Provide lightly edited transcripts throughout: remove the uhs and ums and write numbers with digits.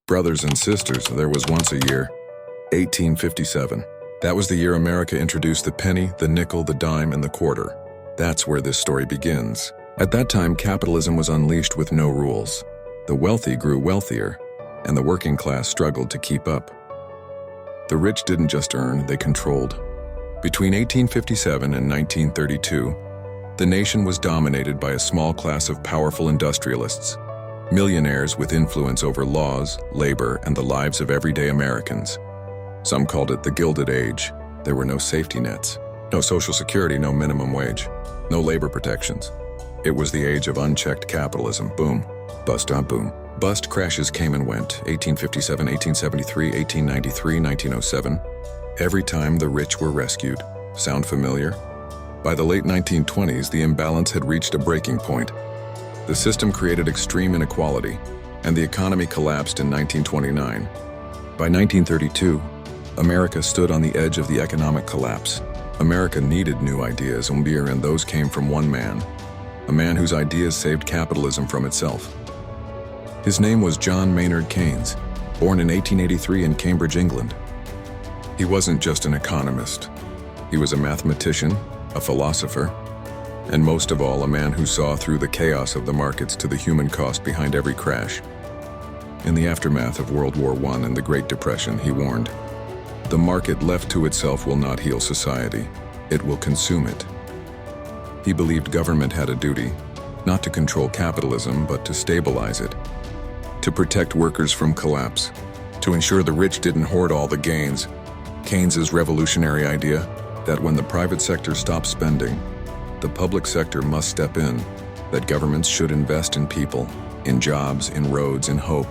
Brothers and sisters, there was once a year, 1857. That was the year America introduced the penny, the nickel, the dime, and the quarter. That's where this story begins. At that time, capitalism was unleashed with no rules. The wealthy grew wealthier, and the working class struggled to keep up. The rich didn't just earn, they controlled. Between 1857 and 1932, the nation was dominated by a small class of powerful industrialists, millionaires with influence over laws, labor, and the lives of everyday Americans. Some called it the Gilded Age. There were no safety nets, no Social Security, no minimum wage, no labor protections. It was the age of unchecked capitalism. Boom, bust on boom. Bust crashes came and went. 1857, 1873, 1893, 1907. Every time the rich were rescued. Sound familiar? By the late 1920s, the imbalance had reached a breaking point. The system created extreme inequality, and the economy collapsed in 1929. By 1932, America stood on the edge of the economic collapse. America needed new ideas, and those came from one man, a man whose ideas saved capitalism from itself. His name was John Maynard Keynes, born in 1883 in Cambridge, England. He wasn't just an economist. He was a mathematician, a philosopher, and most of all, a man who saw through the chaos of the markets to the human cost behind every crash. In the aftermath of World War I and the Great Depression, he warned, "The market left to itself will not heal society. It will consume it." He believed government had a duty, not to control capitalism, but to stabilize it, to protect workers from collapse, to ensure the rich didn't hoard all the gains. Keynes's revolutionary idea that when the private sector stops spending, the public sector must step in, that governments should invest in people, in jobs, in roads, in hope.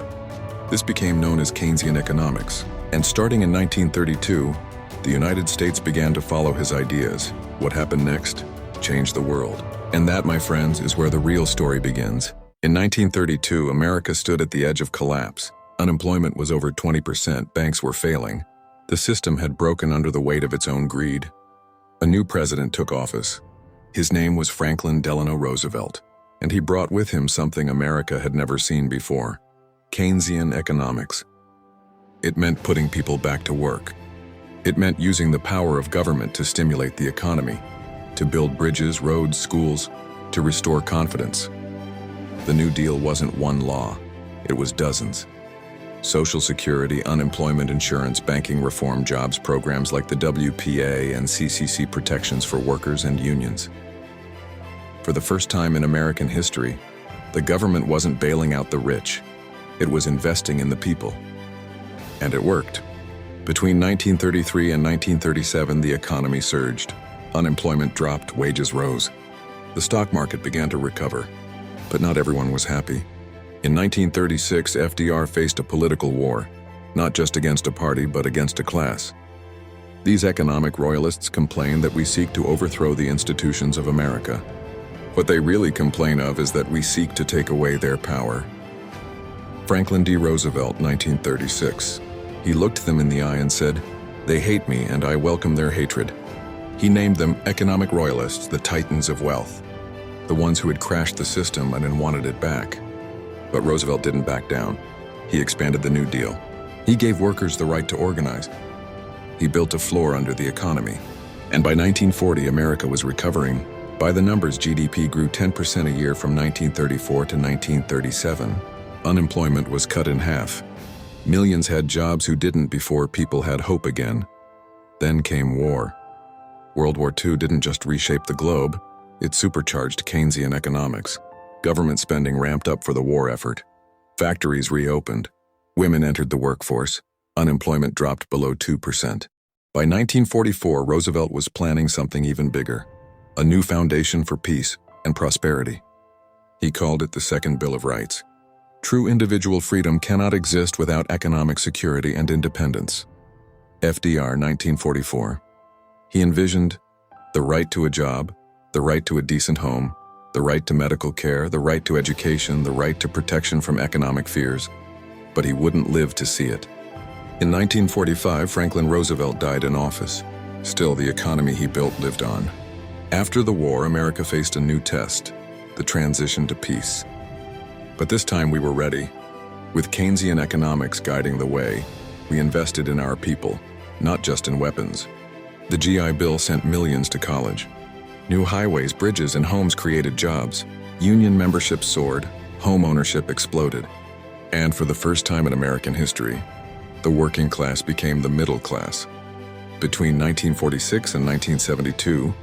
This became known as Keynesian economics. And starting in 1932, the United States began to follow his ideas. What happened next? Changed the world. And that, my friends, is where the real story begins. In 1932, America stood at the edge of collapse. Unemployment was over 20%, banks were failing. The system had broken under the weight of its own greed. A new president took office. His name was Franklin Delano Roosevelt, and he brought with him something America had never seen before: Keynesian economics. It meant putting people back to work. It meant using the power of government to stimulate the economy, to build bridges, roads, schools, to restore confidence. The New Deal wasn't one law, it was dozens. Social Security, unemployment insurance, banking reform, jobs programs like the WPA and CCC protections for workers and unions. For the first time in American history, the government wasn't bailing out the rich. It was investing in the people. And it worked. Between 1933 and 1937, the economy surged. Unemployment dropped, wages rose. The stock market began to recover. But not everyone was happy. In 1936, FDR faced a political war, not just against a party, but against a class. These economic royalists complain that we seek to overthrow the institutions of America. What they really complain of is that we seek to take away their power. Franklin D. Roosevelt, 1936. He looked them in the eye and said, "They hate me and I welcome their hatred." He named them economic royalists, the titans of wealth, the ones who had crashed the system and then wanted it back. But Roosevelt didn't back down. He expanded the New Deal. He gave workers the right to organize. He built a floor under the economy. And by 1940, America was recovering. By the numbers, GDP grew 10% a year from 1934 to 1937. Unemployment was cut in half. Millions had jobs who didn't before people had hope again. Then came war. World War II didn't just reshape the globe, it supercharged Keynesian economics. Government spending ramped up for the war effort. Factories reopened. Women entered the workforce. Unemployment dropped below 2%. By 1944, Roosevelt was planning something even bigger: a new foundation for peace and prosperity. He called it the Second Bill of Rights. True individual freedom cannot exist without economic security and independence. FDR, 1944. He envisioned the right to a job, the right to a decent home, the right to medical care, the right to education, the right to protection from economic fears, but he wouldn't live to see it. In 1945, Franklin Roosevelt died in office. Still, the economy he built lived on. After the war, America faced a new test: the transition to peace. But this time we were ready. With Keynesian economics guiding the way, we invested in our people, not just in weapons. The GI Bill sent millions to college. New highways, bridges, and homes created jobs. Union membership soared, home ownership exploded. And for the first time in American history, the working class became the middle class. Between 1946 and 1972,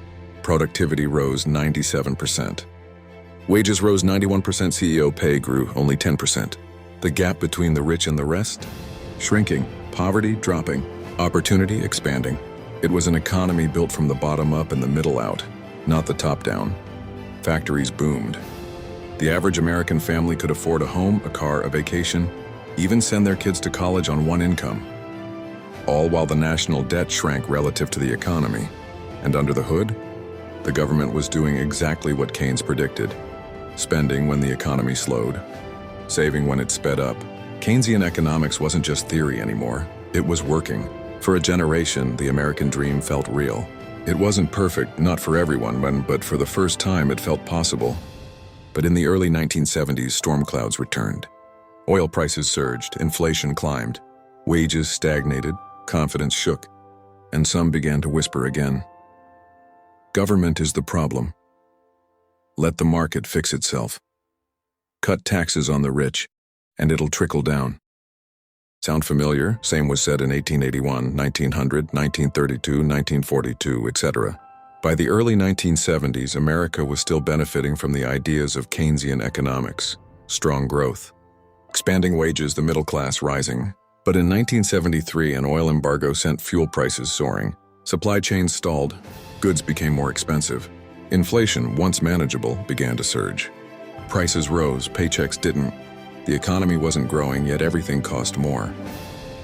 productivity rose 97%. Wages rose 91%, CEO pay grew only 10%. The gap between the rich and the rest? Shrinking, poverty dropping, opportunity expanding. It was an economy built from the bottom up and the middle out, not the top down. Factories boomed. The average American family could afford a home, a car, a vacation, even send their kids to college on one income. All while the national debt shrank relative to the economy. And under the hood, the government was doing exactly what Keynes predicted, spending when the economy slowed, saving when it sped up. Keynesian economics wasn't just theory anymore, it was working. For a generation, the American dream felt real. It wasn't perfect, not for everyone, but for the first time it felt possible. But in the early 1970s, storm clouds returned. Oil prices surged, inflation climbed, wages stagnated, confidence shook, and some began to whisper again. Government is the problem. Let the market fix itself. Cut taxes on the rich, and it'll trickle down. Sound familiar? Same was said in 1881, 1900, 1932, 1942, etc. By the early 1970s, America was still benefiting from the ideas of Keynesian economics, strong growth, expanding wages, the middle class rising. But in 1973, an oil embargo sent fuel prices soaring. Supply chains stalled, goods became more expensive. Inflation, once manageable, began to surge. Prices rose, paychecks didn't. The economy wasn't growing, yet everything cost more.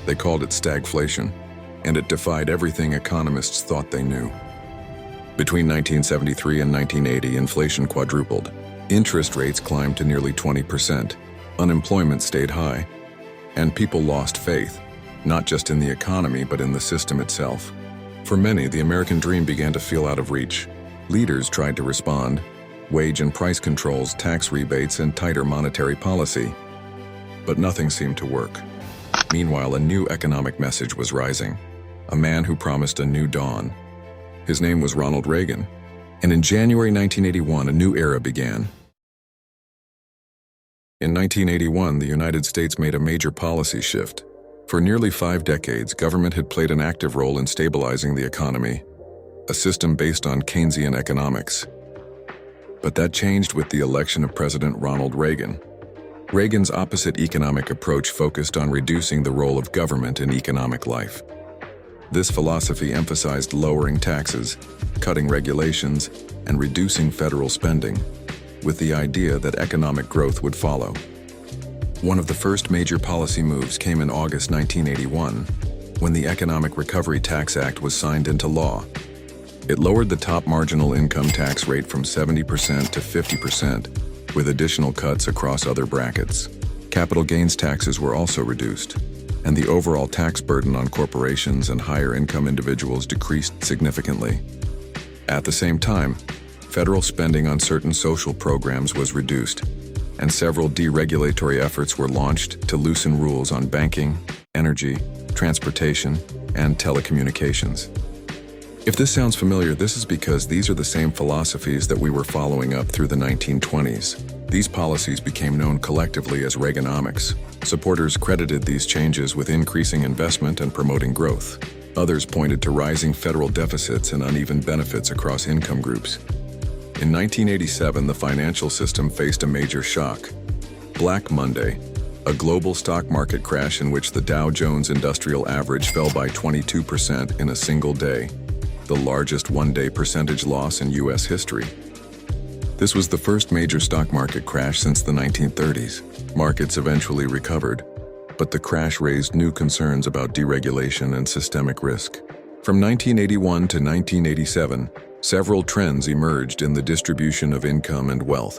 They called it stagflation, and it defied everything economists thought they knew. Between 1973 and 1980, inflation quadrupled. Interest rates climbed to nearly 20%. Unemployment stayed high. And people lost faith, not just in the economy, but in the system itself. For many, the American dream began to feel out of reach. Leaders tried to respond, wage and price controls, tax rebates, and tighter monetary policy. But nothing seemed to work. Meanwhile, a new economic message was rising, a man who promised a new dawn. His name was Ronald Reagan, and in January 1981, a new era began. In 1981, the United States made a major policy shift. For nearly 5 decades, government had played an active role in stabilizing the economy, a system based on Keynesian economics. But that changed with the election of President Ronald Reagan. Reagan's opposite economic approach focused on reducing the role of government in economic life. This philosophy emphasized lowering taxes, cutting regulations, and reducing federal spending, with the idea that economic growth would follow. One of the first major policy moves came in August 1981, when the Economic Recovery Tax Act was signed into law. It lowered the top marginal income tax rate from 70% to 50%, with additional cuts across other brackets. Capital gains taxes were also reduced, and the overall tax burden on corporations and higher income individuals decreased significantly. At the same time, federal spending on certain social programs was reduced, and several deregulatory efforts were launched to loosen rules on banking, energy, transportation, and telecommunications. If this sounds familiar, this is because these are the same philosophies that we were following up through the 1920s. These policies became known collectively as Reaganomics. Supporters credited these changes with increasing investment and promoting growth. Others pointed to rising federal deficits and uneven benefits across income groups. In 1987, the financial system faced a major shock. Black Monday, a global stock market crash in which the Dow Jones Industrial Average fell by 22% in a single day, the largest one-day percentage loss in U.S. history. This was the first major stock market crash since the 1930s. Markets eventually recovered, but the crash raised new concerns about deregulation and systemic risk. From 1981 to 1987, several trends emerged in the distribution of income and wealth.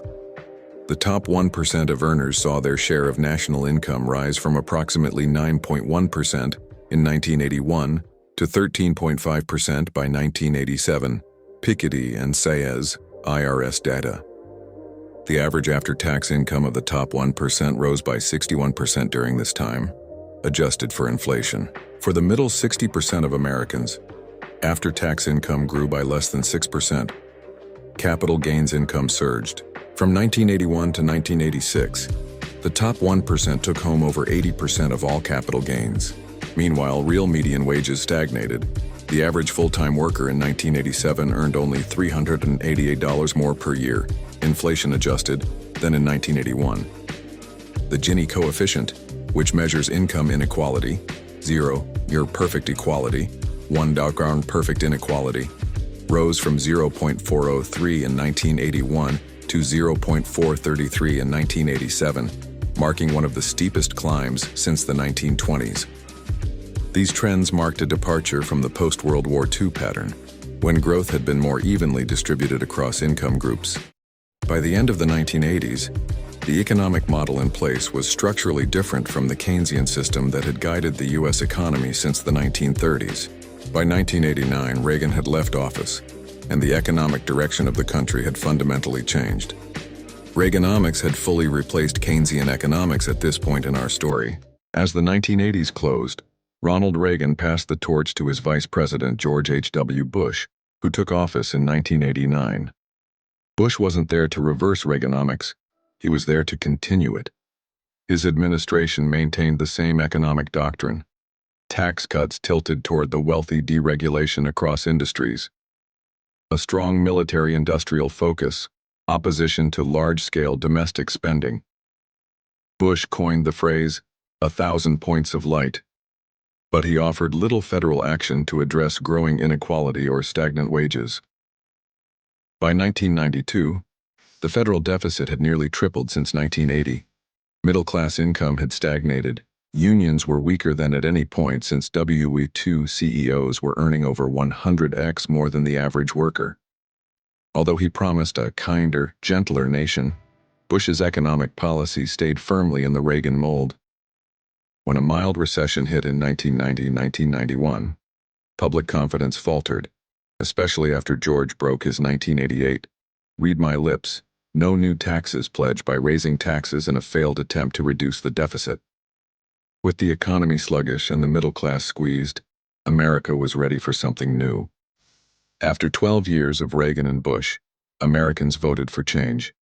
The top 1% of earners saw their share of national income rise from approximately 9.1% in 1981 to 13.5% by 1987, Piketty and Saez, IRS data. The average after-tax income of the top 1% rose by 61% during this time, adjusted for inflation. For the middle 60% of Americans, after-tax income grew by less than 6%. Capital gains income surged. From 1981 to 1986, the top 1% took home over 80% of all capital gains. Meanwhile, real median wages stagnated. The average full-time worker in 1987 earned only $388 more per year, inflation-adjusted, than in 1981. The Gini coefficient, which measures income inequality, 0, near perfect equality, 1 dark perfect inequality, rose from 0.403 in 1981 to 0.433 in 1987, marking one of the steepest climbs since the 1920s. These trends marked a departure from the post-World War II pattern, when growth had been more evenly distributed across income groups. By the end of the 1980s, the economic model in place was structurally different from the Keynesian system that had guided the U.S. economy since the 1930s. By 1989, Reagan had left office, and the economic direction of the country had fundamentally changed. Reaganomics had fully replaced Keynesian economics at this point in our story. As the 1980s closed, Ronald Reagan passed the torch to his vice president George H.W. Bush, who took office in 1989. Bush wasn't there to reverse Reaganomics, he was there to continue it. His administration maintained the same economic doctrine: tax cuts tilted toward the wealthy, deregulation across industries, a strong military-industrial focus, opposition to large-scale domestic spending. Bush coined the phrase, "1,000 points of light," but he offered little federal action to address growing inequality or stagnant wages. By 1992, the federal deficit had nearly tripled since 1980. Middle-class income had stagnated. Unions were weaker than at any point since WE2 CEOs were earning over 100x more than the average worker. Although he promised a kinder, gentler nation, Bush's economic policy stayed firmly in the Reagan mold. When a mild recession hit in 1990-1991, public confidence faltered, especially after George broke his 1988 "read my lips, no new taxes" pledge by raising taxes in a failed attempt to reduce the deficit. With the economy sluggish and the middle class squeezed, America was ready for something new. After 12 years of Reagan and Bush, Americans voted for change.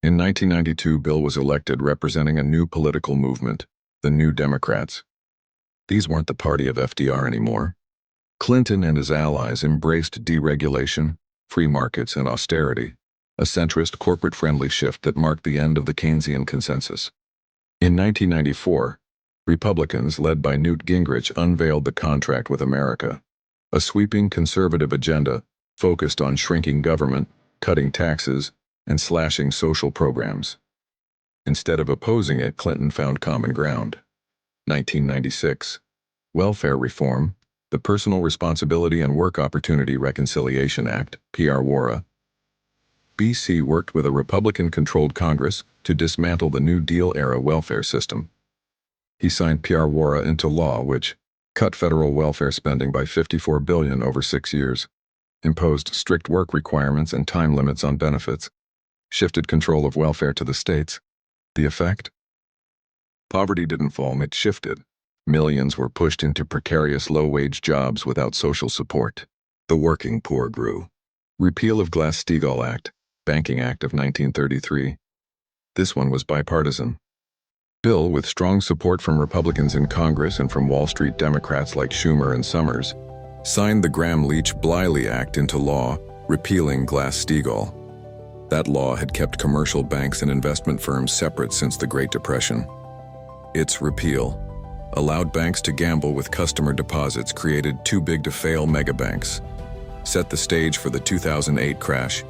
In 1992, Bill was elected representing a new political movement, the New Democrats. These weren't the party of FDR anymore. Clinton and his allies embraced deregulation, free markets, and austerity, a centrist, corporate-friendly shift that marked the end of the Keynesian consensus. In 1994, Republicans, led by Newt Gingrich, unveiled the Contract with America, a sweeping conservative agenda focused on shrinking government, cutting taxes, and slashing social programs. Instead of opposing it, Clinton found common ground. 1996. Welfare Reform, the Personal Responsibility and Work Opportunity Reconciliation Act, PRWORA. BC worked with a Republican-controlled Congress to dismantle the New Deal-era welfare system. He signed PRWORA into law, which cut federal welfare spending by $54 billion over 6 years, imposed strict work requirements and time limits on benefits, shifted control of welfare to the states. The effect? Poverty didn't fall, it shifted. Millions were pushed into precarious low-wage jobs without social support. The working poor grew. Repeal of Glass-Steagall Act, Banking Act of 1933. This one was bipartisan. Bill, with strong support from Republicans in Congress and from Wall Street Democrats like Schumer and Summers, signed the Gramm-Leach-Bliley Act into law, repealing Glass-Steagall. That law had kept commercial banks and investment firms separate since the Great Depression. Its repeal allowed banks to gamble with customer deposits created too-big-to-fail megabanks, set the stage for the 2008 crash.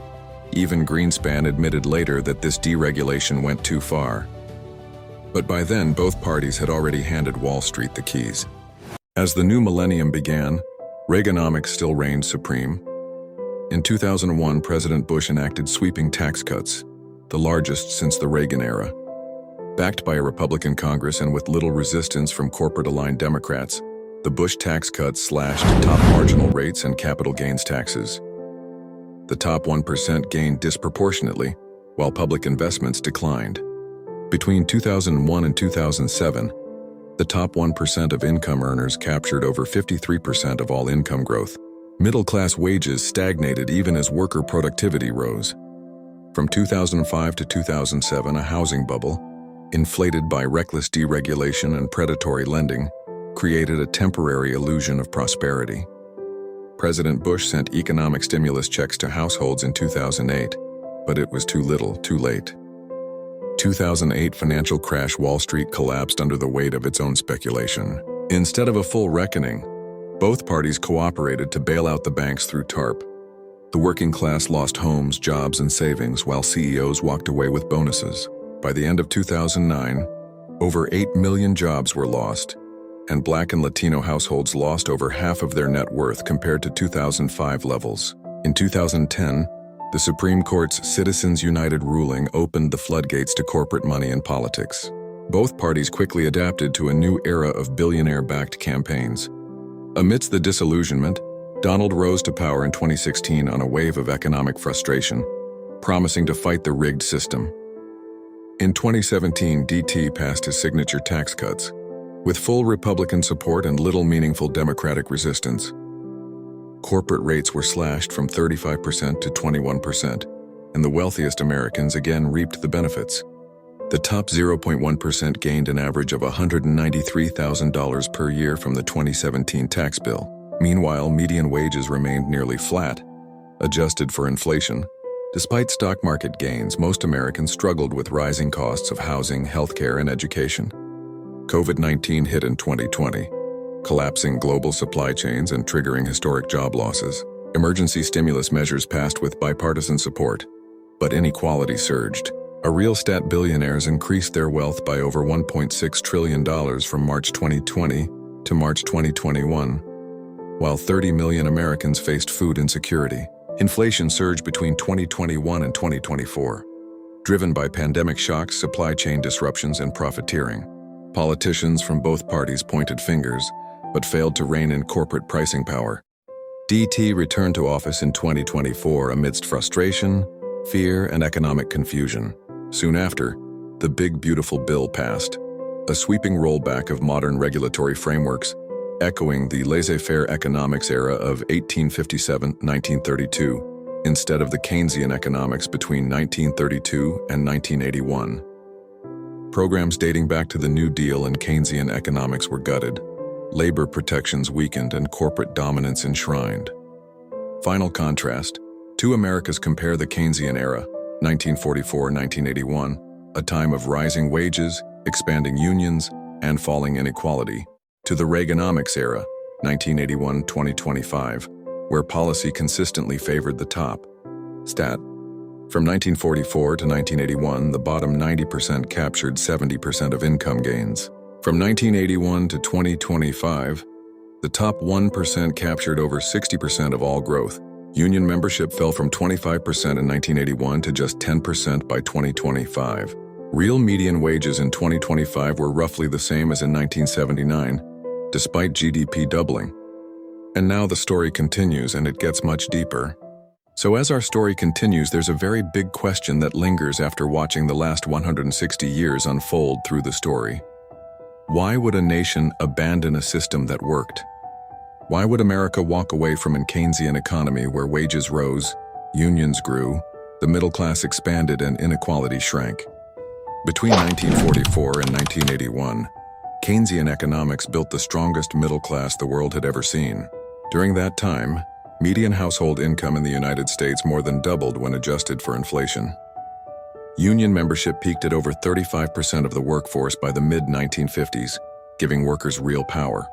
Even Greenspan admitted later that this deregulation went too far. But by then, both parties had already handed Wall Street the keys. As the new millennium began, Reaganomics still reigned supreme. In 2001, President Bush enacted sweeping tax cuts, the largest since the Reagan era. Backed by a Republican Congress and with little resistance from corporate-aligned Democrats, the Bush tax cuts slashed top marginal rates and capital gains taxes. The top 1% gained disproportionately, while public investments declined. Between 2001 and 2007, the top 1% of income earners captured over 53% of all income growth. Middle-class wages stagnated even as worker productivity rose. From 2005 to 2007, a housing bubble, inflated by reckless deregulation and predatory lending, created a temporary illusion of prosperity. President Bush sent economic stimulus checks to households in 2008, but it was too little, too late. 2008 financial crash. Wall Street collapsed under the weight of its own speculation. Instead of a full reckoning, both parties cooperated to bail out the banks through TARP. The working class lost homes, jobs, and savings, while CEOs walked away with bonuses. By the end of 2009, over 8 million jobs were lost, and Black and Latino households lost over half of their net worth compared to 2005 levels. In 2010, the Supreme Court's Citizens United ruling opened the floodgates to corporate money and politics. Both parties quickly adapted to a new era of billionaire-backed campaigns. Amidst the disillusionment, Donald rose to power in 2016 on a wave of economic frustration, promising to fight the rigged system. In 2017, DT passed his signature tax cuts, with full Republican support and little meaningful Democratic resistance. Corporate rates were slashed from 35% to 21%, and the wealthiest Americans again reaped the benefits. The top 0.1% gained an average of $193,000 per year from the 2017 tax bill. Meanwhile, median wages remained nearly flat, adjusted for inflation. Despite stock market gains, most Americans struggled with rising costs of housing, healthcare, and education. COVID-19 hit in 2020, collapsing global supply chains and triggering historic job losses. Emergency stimulus measures passed with bipartisan support, but inequality surged. A real stat billionaires increased their wealth by over $1.6 trillion from March 2020 to March 2021, while 30 million Americans faced food insecurity. Inflation surged between 2021 and 2024, driven by pandemic shocks, supply chain disruptions, and profiteering. Politicians from both parties pointed fingers, but failed to rein in corporate pricing power. DT returned to office in 2024 amidst frustration, fear, and economic confusion. Soon after, the Big Beautiful Bill passed, a sweeping rollback of modern regulatory frameworks, echoing the laissez-faire economics era of 1857-1932, instead of the Keynesian economics between 1932 and 1981. Programs dating back to the New Deal and Keynesian economics were gutted, labor protections weakened, and corporate dominance enshrined. Final contrast, two Americas compare: the Keynesian era, 1944-1981, a time of rising wages, expanding unions, and falling inequality, to the Reaganomics era, 1981-2025, where policy consistently favored the top. Stat: from 1944 to 1981, the bottom 90% captured 70% of income gains. From 1981 to 2025, the top 1% captured over 60% of all growth. Union membership fell from 25% in 1981 to just 10% by 2025. Real median wages in 2025 were roughly the same as in 1979, despite GDP doubling. And now the story continues, and it gets much deeper. So as our story continues, there's a very big question that lingers after watching the last 160 years unfold through the story. Why would a nation abandon a system that worked? Why would America walk away from a Keynesian economy where wages rose, unions grew, the middle class expanded, and inequality shrank? Between 1944 and 1981, Keynesian economics built the strongest middle class the world had ever seen. During that time, median household income in the United States more than doubled when adjusted for inflation. Union membership peaked at over 35% of the workforce by the mid-1950s, giving workers real power.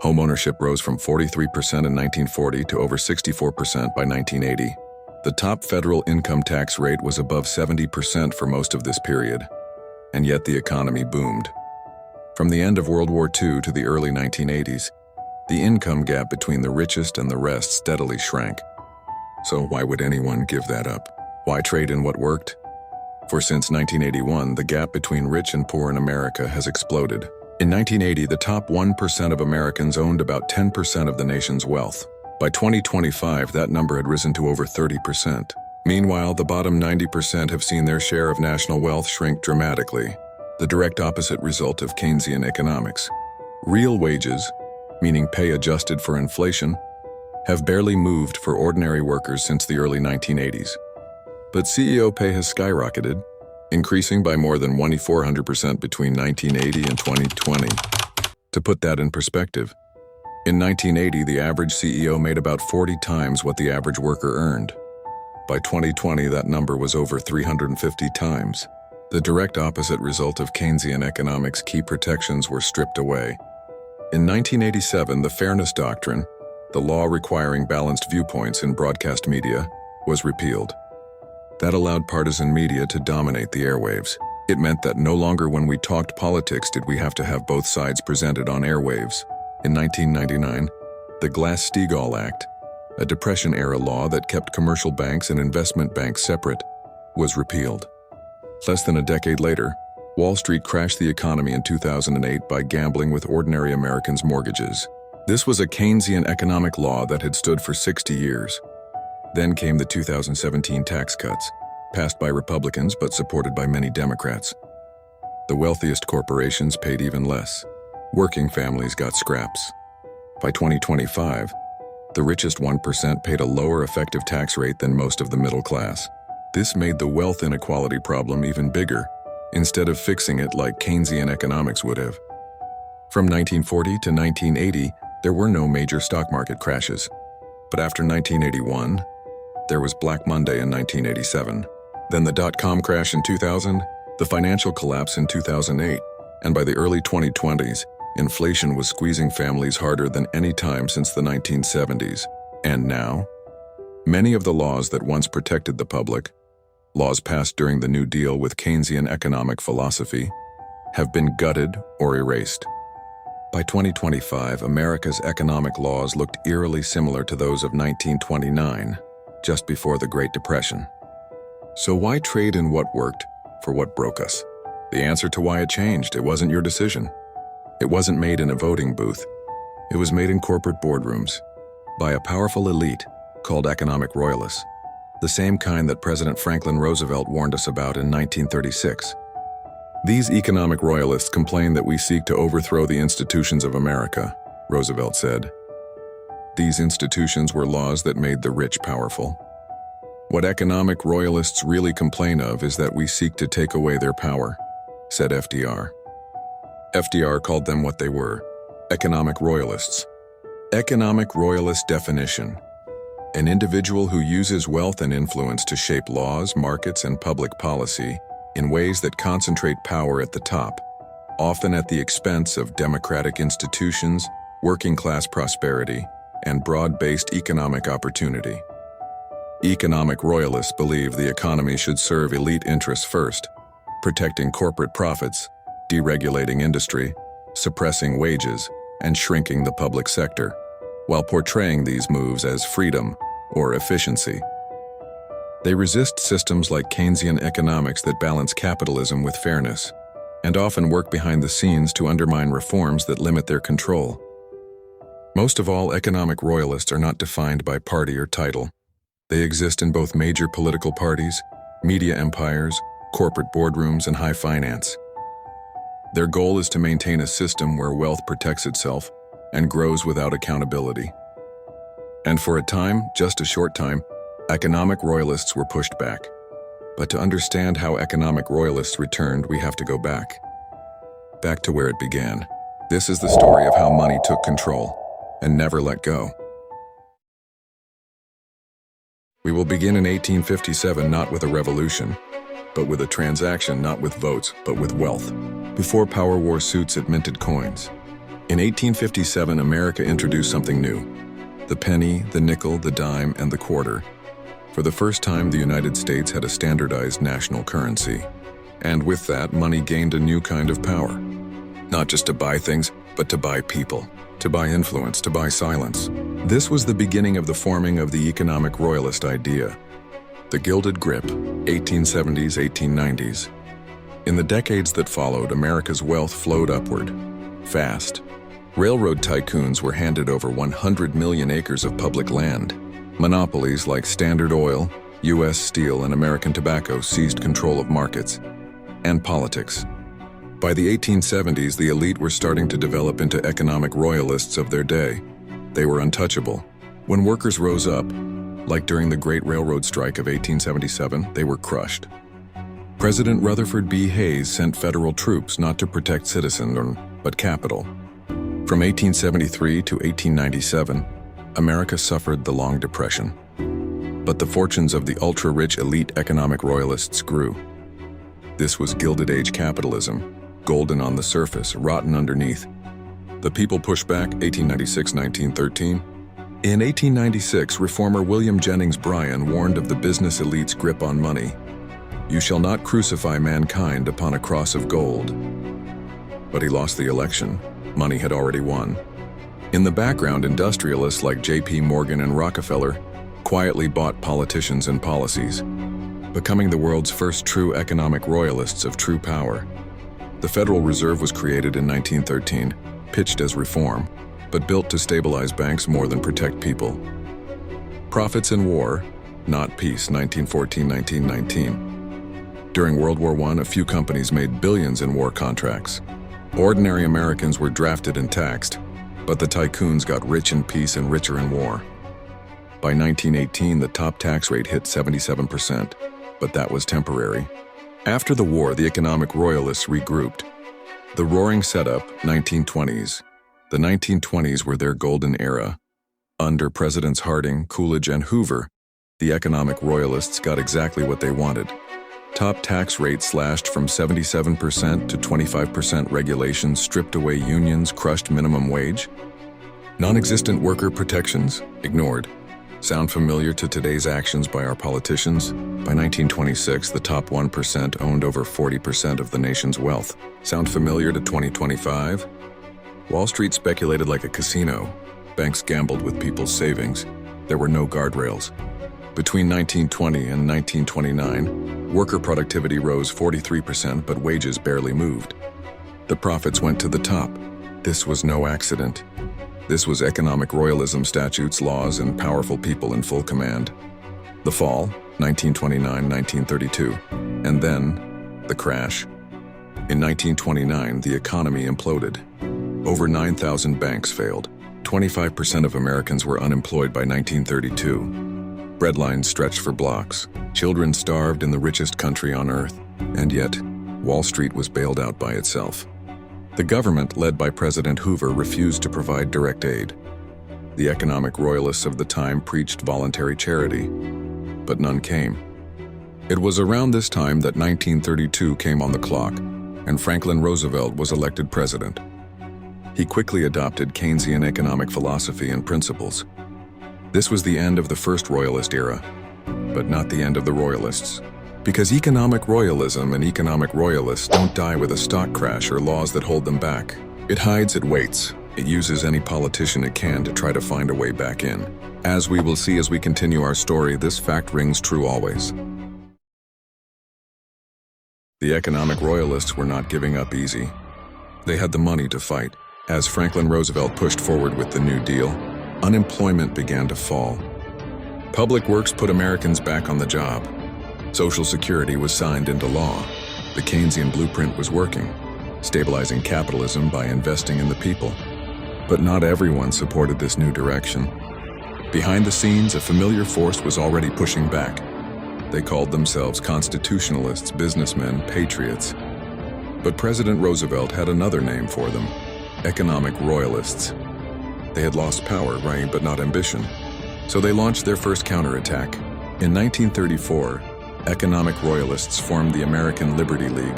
Homeownership rose from 43% in 1940 to over 64% by 1980. The top federal income tax rate was above 70% for most of this period, and yet the economy boomed. From the end of World War II to the early 1980s, the income gap between the richest and the rest steadily shrank. So why would anyone give that up? Why trade in what worked? For since 1981, the gap between rich and poor in America has exploded. In 1980, the top 1% of Americans owned about 10% of the nation's wealth. By 2025, that number had risen to over 30%. Meanwhile, the bottom 90% have seen their share of national wealth shrink dramatically, the direct opposite result of Keynesian economics. Real wages, meaning pay adjusted for inflation, have barely moved for ordinary workers since the early 1980s. But CEO pay has skyrocketed, increasing by more than 2,400% between 1980 and 2020. To put that in perspective, in 1980, the average CEO made about 40 times what the average worker earned. By 2020, that number was over 350 times. The direct opposite result of Keynesian economics' key protections were stripped away. In 1987, the Fairness Doctrine, the law requiring balanced viewpoints in broadcast media, was repealed. That allowed partisan media to dominate the airwaves. It meant that no longer when we talked politics did we have to have both sides presented on airwaves. In 1999, the Glass-Steagall Act, a Depression-era law that kept commercial banks and investment banks separate, was repealed. Less than a decade later, Wall Street crashed the economy in 2008 by gambling with ordinary Americans' mortgages. This was a Keynesian economic law that had stood for 60 years. Then came the 2017 tax cuts, passed by Republicans but supported by many Democrats. The wealthiest corporations paid even less. Working families got scraps. By 2025, the richest 1% paid a lower effective tax rate than most of the middle class. This made the wealth inequality problem even bigger, instead of fixing it like Keynesian economics would have. From 1940 to 1980, there were no major stock market crashes. But after 1981, there was Black Monday in 1987, then the dot-com crash in 2000, the financial collapse in 2008, and by the early 2020s, inflation was squeezing families harder than any time since the 1970s. And now, many of the laws that once protected the public, laws passed during the New Deal with Keynesian economic philosophy, have been gutted or erased. By 2025, America's economic laws looked eerily similar to those of 1929, just before the Great Depression. So why trade in what worked for what broke us? The answer to why it changed, it wasn't your decision. It wasn't made in a voting booth. It was made in corporate boardrooms by a powerful elite called economic royalists, the same kind that President Franklin Roosevelt warned us about in 1936. These economic royalists complain that we seek to overthrow the institutions of America, Roosevelt said. These institutions were laws that made the rich powerful. What economic royalists really complain of is that we seek to take away their power, said FDR. FDR called them what they were, economic royalists. Economic royalist definition: an individual who uses wealth and influence to shape laws, markets, and public policy in ways that concentrate power at the top, often at the expense of democratic institutions, working-class prosperity, and broad-based economic opportunity. Economic royalists believe the economy should serve elite interests first, protecting corporate profits, deregulating industry, suppressing wages, and shrinking the public sector, while portraying these moves as freedom or efficiency. They resist systems like Keynesian economics that balance capitalism with fairness, and often work behind the scenes to undermine reforms that limit their control. Most of all, economic royalists are not defined by party or title. They exist in both major political parties, media empires, corporate boardrooms, and high finance. Their goal is to maintain a system where wealth protects itself and grows without accountability. And for a time, just a short time, economic royalists were pushed back. But to understand how economic royalists returned, we have to go back to where it began. This is the story of how money took control and never let go. We will begin in 1857 not with a revolution, but with a transaction, not with votes, but with wealth. Before power wore suits, it minted coins. In 1857, America introduced something new: the penny, the nickel, the dime, and the quarter. For the first time, the United States had a standardized national currency. And with that, money gained a new kind of power. Not just to buy things, but to buy people, to buy influence, to buy silence. This was the beginning of the forming of the economic royalist idea. The Gilded Grip, 1870s, 1890s. In the decades that followed, America's wealth flowed upward, fast. Railroad tycoons were handed over 100 million acres of public land. Monopolies like Standard Oil, U.S. steel and American tobacco seized control of markets and politics. By the 1870s, the elite were starting to develop into economic royalists of their day. They were untouchable. When workers rose up, like during the Great Railroad Strike of 1877, they were crushed. President Rutherford B. Hayes sent federal troops not to protect citizens, but capital. From 1873 to 1897, America suffered the Long Depression. But the fortunes of the ultra-rich elite economic royalists grew. This was Gilded Age capitalism, golden on the surface, rotten underneath. The people pushed back, 1896-1913. In 1896, reformer William Jennings Bryan warned of the business elite's grip on money. "You shall not crucify mankind upon a cross of gold." But he lost the election. Money had already won. In the background, industrialists like J.P. Morgan and Rockefeller quietly bought politicians and policies, becoming the world's first true economic royalists of true power. The Federal Reserve was created in 1913, pitched as reform, but built to stabilize banks more than protect people. Profits in war, not peace, 1914-1919. During World War I, a few companies made billions in war contracts. Ordinary Americans were drafted and taxed, but the tycoons got rich in peace and richer in war. By 1918, the top tax rate hit 77%, but that was temporary. After the war, the economic royalists regrouped. The Roaring Setup, 1920s. The 1920s were their golden era. Under Presidents Harding, Coolidge, and Hoover, the economic royalists got exactly what they wanted. Top tax rates slashed from 77% to 25%, regulations stripped away unions, crushed minimum wage. Non-existent worker protections ignored. Sound familiar to today's actions by our politicians? By 1926, the top 1% owned over 40% of the nation's wealth. Sound familiar to 2025? Wall Street speculated like a casino. Banks gambled with people's savings. There were no guardrails. Between 1920 and 1929, worker productivity rose 43%, but wages barely moved. The profits went to the top. This was no accident. This was economic royalism, statutes, laws, and powerful people in full command. The fall, 1929-1932, and then the crash. In 1929, the economy imploded. Over 9,000 banks failed. 25% of Americans were unemployed by 1932. Breadlines stretched for blocks. Children starved in the richest country on earth. And yet, Wall Street was bailed out by itself. The government, led by President Hoover, refused to provide direct aid. The economic royalists of the time preached voluntary charity, but none came. It was around this time that 1932 came on the clock, and Franklin Roosevelt was elected president. He quickly adopted Keynesian economic philosophy and principles. This was the end of the first royalist era, but not the end of the royalists. Because economic royalism and economic royalists don't die with a stock crash or laws that hold them back. It hides, it waits. It uses any politician it can to try to find a way back in. As we will see as we continue our story, this fact rings true always. The economic royalists were not giving up easy. They had the money to fight. As Franklin Roosevelt pushed forward with the New Deal, unemployment began to fall. Public works put Americans back on the job. Social Security was signed into law. The Keynesian blueprint was working, stabilizing capitalism by investing in the people. But not everyone supported this new direction. Behind the scenes, a familiar force was already pushing back. They called themselves constitutionalists, businessmen, patriots. But President Roosevelt had another name for them: economic royalists. They had lost power, right, but not ambition. So they launched their first counterattack. In 1934, economic royalists formed the American Liberty League,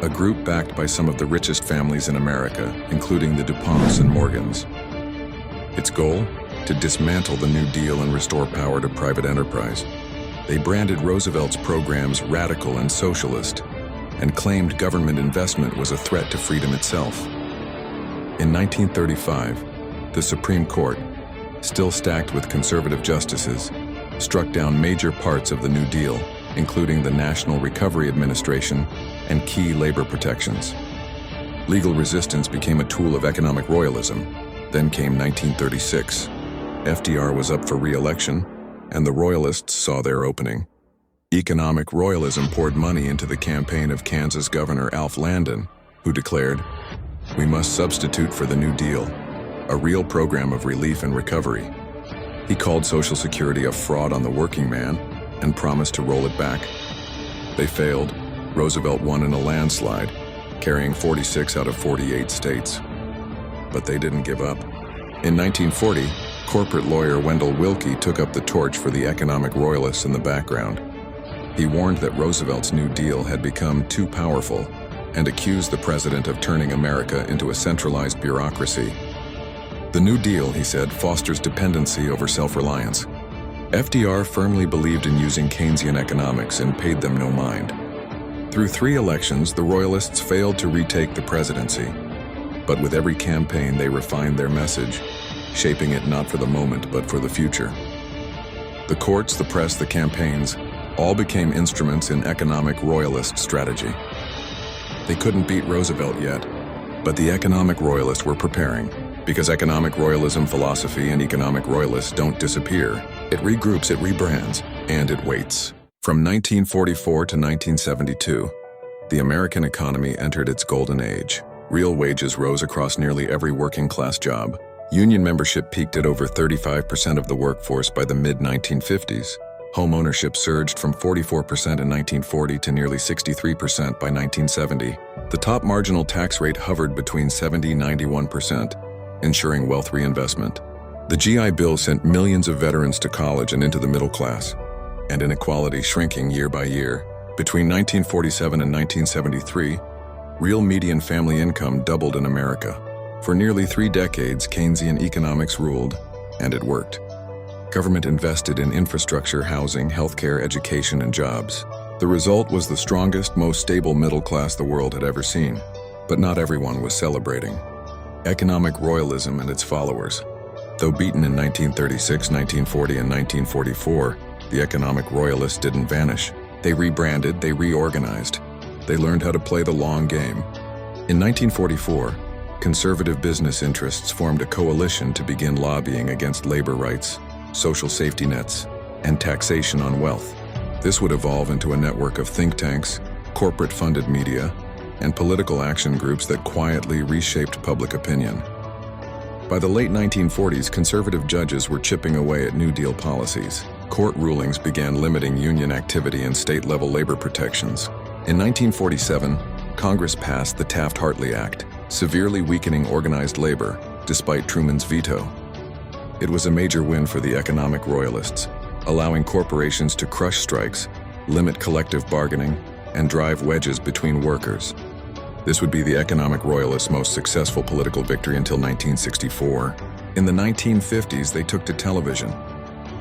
a group backed by some of the richest families in America, including the DuPonts and Morgans. Its goal? To dismantle the New Deal and restore power to private enterprise. They branded Roosevelt's programs radical and socialist, and claimed government investment was a threat to freedom itself. In 1935, the Supreme Court, still stacked with conservative justices, struck down major parts of the New Deal, including the National Recovery Administration and key labor protections. Legal resistance became a tool of economic royalism. Then came 1936. FDR was up for re-election, and the Royalists saw their opening. Economic royalism poured money into the campaign of Kansas Governor Alf Landon, who declared, "We must substitute for the New Deal, a real program of relief and recovery." He called Social Security a fraud on the working man and promised to roll it back. They failed. Roosevelt won in a landslide, carrying 46 out of 48 states. But they didn't give up. In 1940, corporate lawyer Wendell Willkie took up the torch for the economic royalists in the background. He warned that Roosevelt's New Deal had become too powerful and accused the president of turning America into a centralized bureaucracy. The New Deal, he said, fosters dependency over self-reliance. FDR firmly believed in using Keynesian economics and paid them no mind. Through 3 elections, the Royalists failed to retake the presidency. But with every campaign, they refined their message, shaping it not for the moment, but for the future. The courts, the press, the campaigns, all became instruments in economic royalist strategy. They couldn't beat Roosevelt yet, but the economic royalists were preparing, because economic royalism philosophy and economic royalists don't disappear. It regroups, it rebrands, and it waits. From 1944 to 1972, the American economy entered its golden age. Real wages rose across nearly every working-class job. Union membership peaked at over 35% of the workforce by the mid-1950s. Home ownership surged from 44% in 1940 to nearly 63% by 1970. The top marginal tax rate hovered between 70 and 91%, ensuring wealth reinvestment. The GI Bill sent millions of veterans to college and into the middle class, and inequality shrinking year by year. Between 1947 and 1973, real median family income doubled in America. For nearly 3 decades, Keynesian economics ruled, and it worked. Government invested in infrastructure, housing, healthcare, education, and jobs. The result was the strongest, most stable middle class the world had ever seen. But not everyone was celebrating. Economic royalism and its followers. Though beaten in 1936, 1940, and 1944, the economic royalists didn't vanish. They rebranded, they reorganized. They learned how to play the long game. In 1944, conservative business interests formed a coalition to begin lobbying against labor rights, social safety nets, and taxation on wealth. This would evolve into a network of think tanks, corporate-funded media, and political action groups that quietly reshaped public opinion. By the late 1940s, conservative judges were chipping away at New Deal policies. Court rulings began limiting union activity and state-level labor protections. In 1947, Congress passed the Taft-Hartley Act, severely weakening organized labor, despite Truman's veto. It was a major win for the economic royalists, allowing corporations to crush strikes, limit collective bargaining, and drive wedges between workers. This would be the economic royalists' most successful political victory until 1964. In the 1950s, they took to television.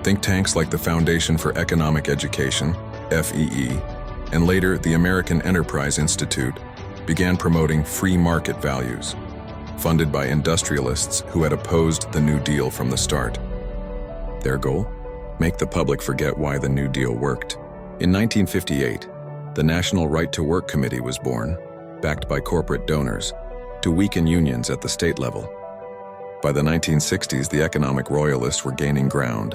Think tanks like the Foundation for Economic Education, FEE, and later the American Enterprise Institute began promoting free market values, funded by industrialists who had opposed the New Deal from the start. Their goal? Make the public forget why the New Deal worked. In 1958, the National Right to Work Committee was born, backed by corporate donors, to weaken unions at the state level. By the 1960s, the economic royalists were gaining ground.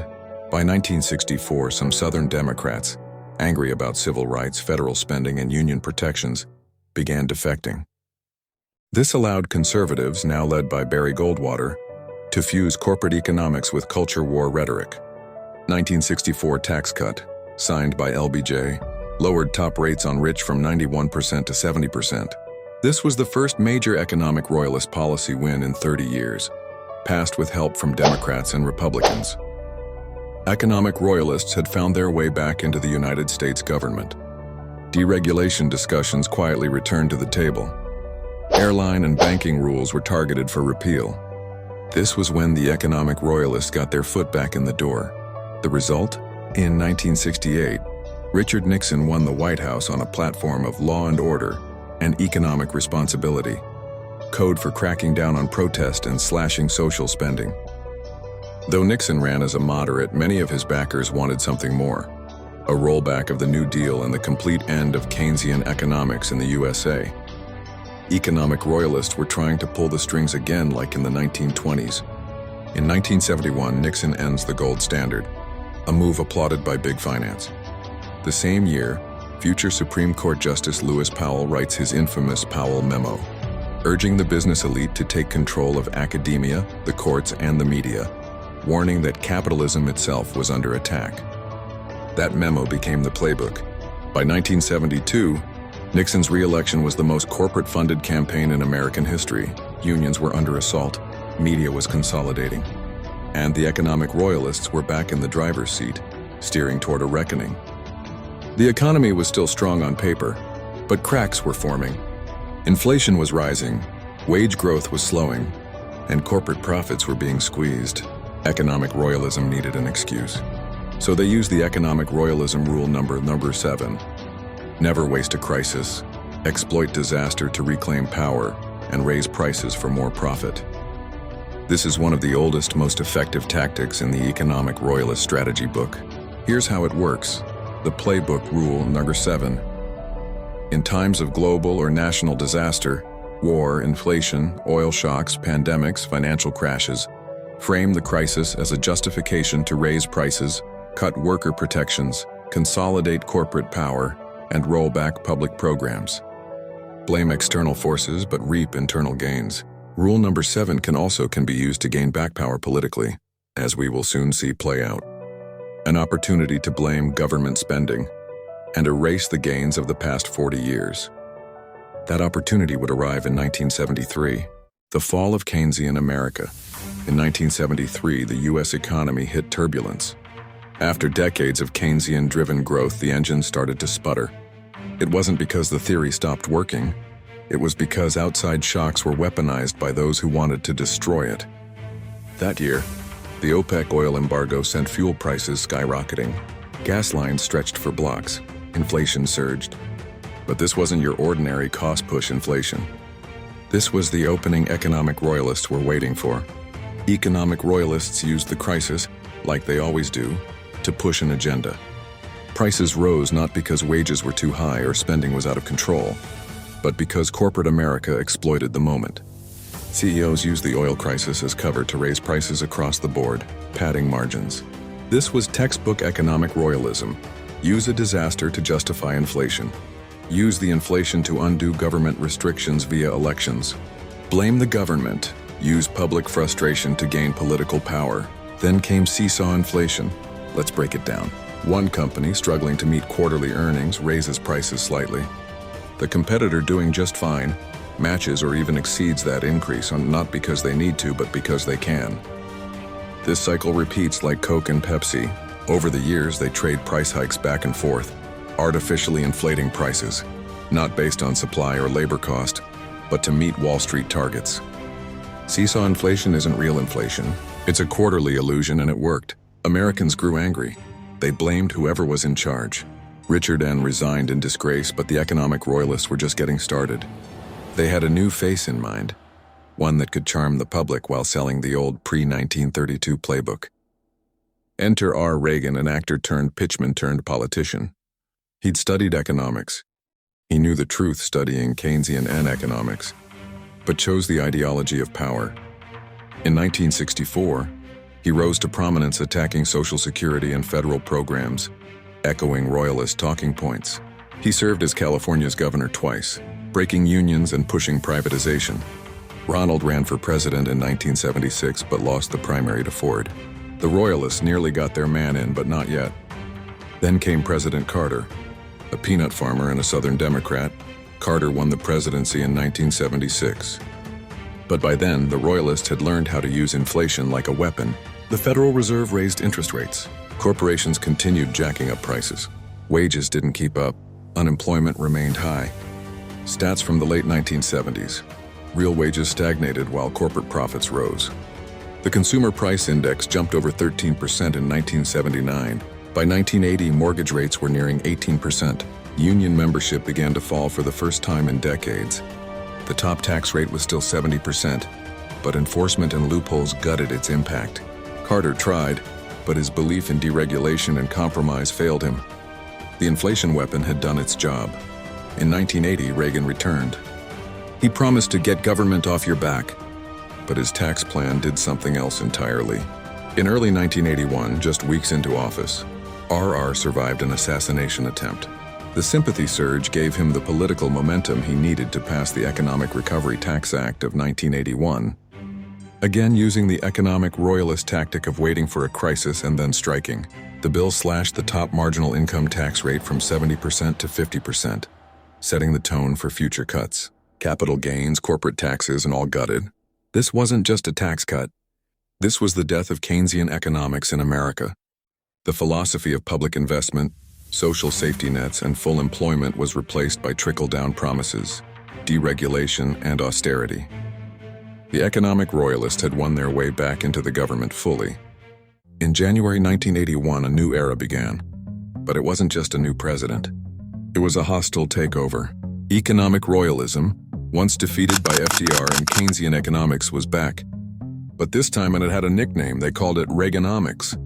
By 1964, some Southern Democrats, angry about civil rights, federal spending, and union protections, began defecting. This allowed conservatives, now led by Barry Goldwater, to fuse corporate economics with culture war rhetoric. 1964 tax cut, signed by LBJ, lowered top rates on rich from 91% to 70%. This was the first major economic royalist policy win in 30 years, passed with help from Democrats and Republicans. Economic royalists had found their way back into the United States government. Deregulation discussions quietly returned to the table. Airline and banking rules were targeted for repeal. This was when the economic royalists got their foot back in the door. The result? In 1968, Richard Nixon won the White House on a platform of law and order and economic responsibility, code for cracking down on protest and slashing social spending. Though Nixon ran as a moderate, many of his backers wanted something more, a rollback of the New Deal and the complete end of Keynesian economics in the USA. Economic royalists were trying to pull the strings again like in the 1920s. In 1971, Nixon ends the gold standard, a move applauded by big finance. The same year, future Supreme Court Justice Lewis Powell writes his infamous Powell Memo, urging the business elite to take control of academia, the courts, and the media, warning that capitalism itself was under attack. That memo became the playbook. By 1972, Nixon's re-election was the most corporate-funded campaign in American history. Unions were under assault, media was consolidating, and the economic royalists were back in the driver's seat, steering toward a reckoning. The economy was still strong on paper, but cracks were forming. Inflation was rising, wage growth was slowing, and corporate profits were being squeezed. Economic royalism needed an excuse. So they used the economic royalism rule number 7. Never waste a crisis, exploit disaster to reclaim power, and raise prices for more profit. This is one of the oldest, most effective tactics in the economic royalist strategy book. Here's how it works. The playbook rule number 7. In times of global or national disaster, war, inflation, oil shocks, pandemics, financial crashes, frame the crisis as a justification to raise prices, cut worker protections, consolidate corporate power, and roll back public programs. Blame external forces but reap internal gains. Rule number 7 can be used to gain back power politically, as we will soon see play out. An opportunity to blame government spending and erase the gains of the past 40 years. That opportunity would arrive in 1973, the fall of Keynesian America. In 1973, the U.S. economy hit turbulence. After decades of Keynesian-driven growth, the engine started to sputter. It wasn't because the theory stopped working. It was because outside shocks were weaponized by those who wanted to destroy it. That year, the OPEC oil embargo sent fuel prices skyrocketing. Gas lines stretched for blocks. Inflation surged. But this wasn't your ordinary cost-push inflation. This was the opening economic royalists were waiting for. Economic royalists used the crisis, like they always do, to push an agenda. Prices rose not because wages were too high or spending was out of control, but because corporate America exploited the moment. CEOs used the oil crisis as cover to raise prices across the board, padding margins. This was textbook economic royalism. Use a disaster to justify inflation. Use the inflation to undo government restrictions via elections. Blame the government. Use public frustration to gain political power. Then came seesaw inflation. Let's break it down. One company struggling to meet quarterly earnings raises prices slightly. The competitor doing just fine matches or even exceeds that increase, not because they need to, but because they can. This cycle repeats like Coke and Pepsi. Over the years, they trade price hikes back and forth, artificially inflating prices, not based on supply or labor cost, but to meet Wall Street targets. Seesaw inflation isn't real inflation. It's a quarterly illusion, and it worked. Americans grew angry. They blamed whoever was in charge. Richard N. resigned in disgrace, but the economic royalists were just getting started. They had a new face in mind, one that could charm the public while selling the old pre-1932 playbook. Enter R. Reagan, an actor turned pitchman turned politician. He'd studied economics. He knew the truth studying Keynesian and economics, but chose the ideology of power. In 1964, he rose to prominence attacking Social Security and federal programs, echoing royalist talking points. He served as California's governor twice, breaking unions and pushing privatization. Ronald ran for president in 1976 but lost the primary to Ford. The royalists nearly got their man in, but not yet. Then came President Carter. A peanut farmer and a Southern Democrat, Carter won the presidency in 1976. But by then, the royalists had learned how to use inflation like a weapon. The Federal Reserve raised interest rates. Corporations continued jacking up prices. Wages didn't keep up. Unemployment remained high. Stats from the late 1970s. Real wages stagnated while corporate profits rose. The Consumer Price Index jumped over 13% in 1979. By 1980, mortgage rates were nearing 18%. Union membership began to fall for the first time in decades. The top tax rate was still 70%, but enforcement and loopholes gutted its impact. Carter tried, but his belief in deregulation and compromise failed him. The inflation weapon had done its job. In 1980, Reagan returned. He promised to get government off your back, but his tax plan did something else entirely. In early 1981, just weeks into office, RR survived an assassination attempt. The sympathy surge gave him the political momentum he needed to pass the Economic Recovery Tax Act of 1981, again using the economic royalist tactic of waiting for a crisis and then striking. The bill slashed the top marginal income tax rate from 70% to 50%, setting the tone for future cuts. Capital gains, corporate taxes, and all gutted. This wasn't just a tax cut. This was the death of Keynesian economics in America. The philosophy of public investment, social safety nets, and full employment was replaced by trickle-down promises, deregulation, and austerity. The economic royalists had won their way back into the government fully. In January 1981, a new era began. But it wasn't just a new president. It was a hostile takeover. Economic royalism, once defeated by FDR and Keynesian economics, was back. But this time it had a nickname. They called it Reaganomics.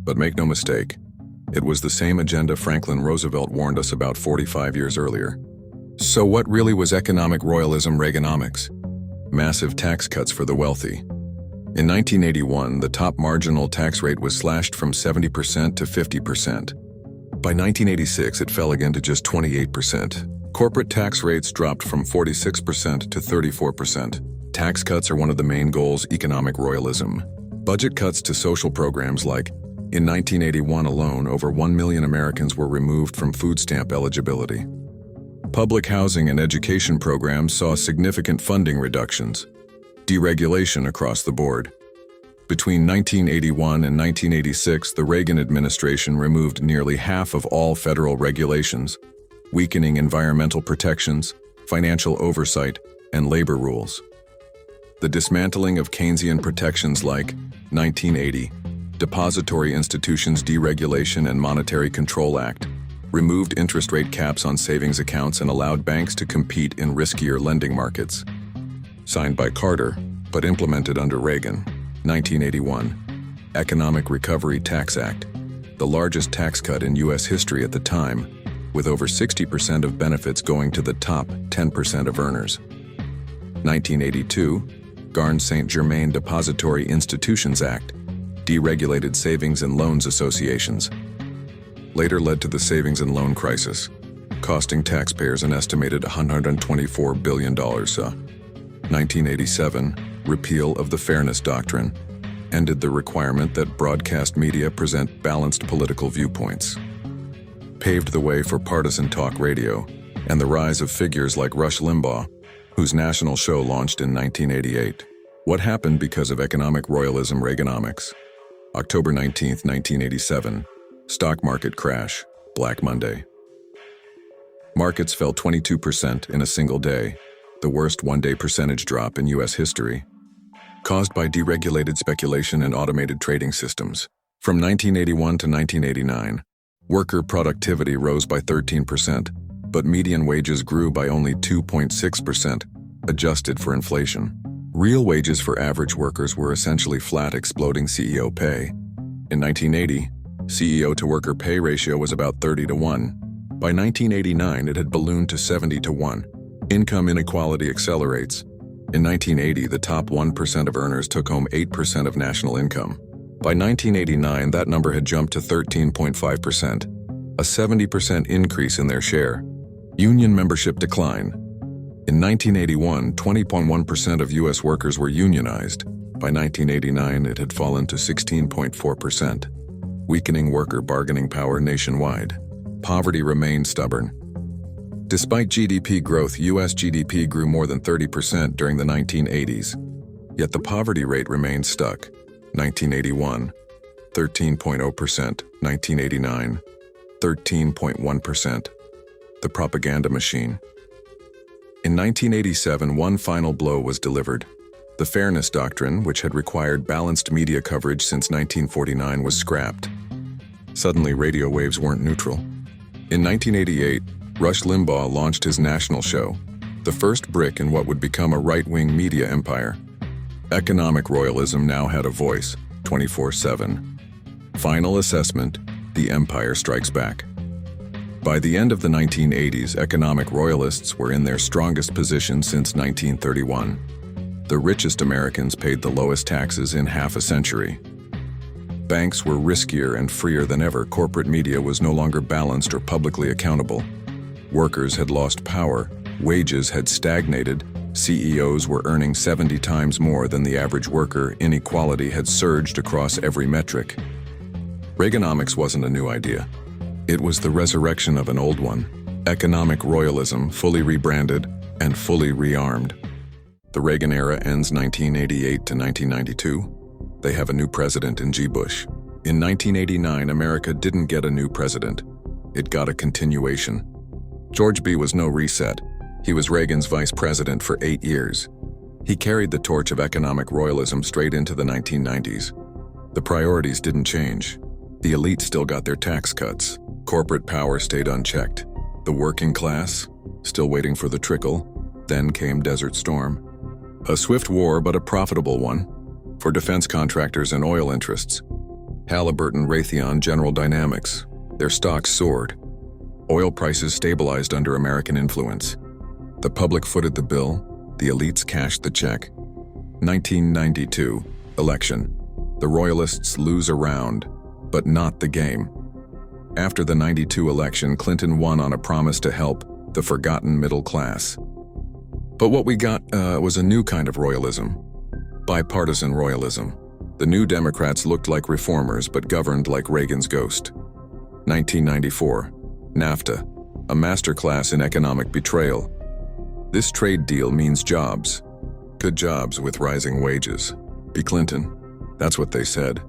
But make no mistake, it was the same agenda Franklin Roosevelt warned us about 45 years earlier. So what really was economic royalism, Reaganomics? Massive tax cuts for the wealthy. In 1981, the top marginal tax rate was slashed from 70% to 50%. By 1986, it fell again to just 28%. Corporate tax rates dropped from 46% to 34%. Tax cuts are one of the main goals of economic royalism. Budget cuts to social programs like, in 1981 alone, over 1 million Americans were removed from food stamp eligibility. Public housing and education programs saw significant funding reductions. Deregulation across the board. Between 1981 and 1986, the Reagan administration removed nearly half of all federal regulations, weakening environmental protections, financial oversight, and labor rules. The dismantling of Keynesian protections like 1980, Depository Institutions Deregulation and Monetary Control Act, removed interest rate caps on savings accounts and allowed banks to compete in riskier lending markets. Signed by Carter, but implemented under Reagan. 1981, Economic Recovery Tax Act, the largest tax cut in U.S. history at the time, with over 60% of benefits going to the top 10% of earners. 1982, Garn-St. Germain Depository Institutions Act, deregulated savings and loans associations. Later led to the savings and loan crisis, costing taxpayers an estimated $124 billion. 1987, repeal of the Fairness Doctrine, ended the requirement that broadcast media present balanced political viewpoints. Paved the way for partisan talk radio and the rise of figures like Rush Limbaugh, whose national show launched in 1988. What happened because of economic royalism, Reaganomics? October 19, 1987, stock market crash, Black Monday. Markets fell 22% in a single day, the worst one-day percentage drop in U.S. history, caused by deregulated speculation and automated trading systems. From 1981 to 1989, worker productivity rose by 13%, but median wages grew by only 2.6%, adjusted for inflation. Real wages for average workers were essentially flat, exploding CEO pay. In 1980, CEO to worker pay ratio was about 30-1. By 1989, it had ballooned to 70-1. Income inequality accelerates. In 1980, the top 1% of earners took home 8% of national income. By 1989, that number had jumped to 13.5%, a 70% increase in their share. Union membership declined. In 1981, 20.1% of U.S. workers were unionized. By 1989, it had fallen to 16.4%, weakening worker bargaining power nationwide. Poverty remained stubborn. Despite GDP growth, U.S. GDP grew more than 30% during the 1980s. Yet the poverty rate remained stuck. 1981, 13.0%, 1989, 13.1%. The propaganda machine. In 1987, one final blow was delivered. The Fairness Doctrine, which had required balanced media coverage since 1949, was scrapped. Suddenly, radio waves weren't neutral. In 1988, Rush Limbaugh launched his national show, the first brick in what would become a right-wing media empire. Economic royalism now had a voice, 24/7. Final assessment, the empire strikes back. By the end of the 1980s, economic royalists were in their strongest position since 1931. The richest Americans paid the lowest taxes in half a century. Banks were riskier and freer than ever. Corporate media was no longer balanced or publicly accountable. Workers had lost power, wages had stagnated, CEOs were earning 70 times more than the average worker, inequality had surged across every metric. Reaganomics wasn't a new idea. It was the resurrection of an old one. Economic royalism, fully rebranded and fully rearmed. The Reagan era ends 1988 to 1992. They have a new president in G. Bush. In 1989, America didn't get a new president. It got a continuation. George B. was no reset. He was Reagan's vice president for 8 years. He carried the torch of economic royalism straight into the 1990s. The priorities didn't change. The elite still got their tax cuts. Corporate power stayed unchecked. The working class, still waiting for the trickle. Then came Desert Storm. A swift war, but a profitable one, for defense contractors and oil interests. Halliburton, Raytheon, General Dynamics, their stocks soared. Oil prices stabilized under American influence. The public footed the bill, the elites cashed the check. 1992, election. The Royalists lose a round, but not the game. After the 92 election, Clinton won on a promise to help the forgotten middle class. But what we got was a new kind of royalism. Bipartisan royalism. The new Democrats looked like reformers but governed like Reagan's ghost. 1994, NAFTA, a masterclass in economic betrayal. This trade deal means jobs. Good jobs with rising wages. Be Clinton. That's what they said.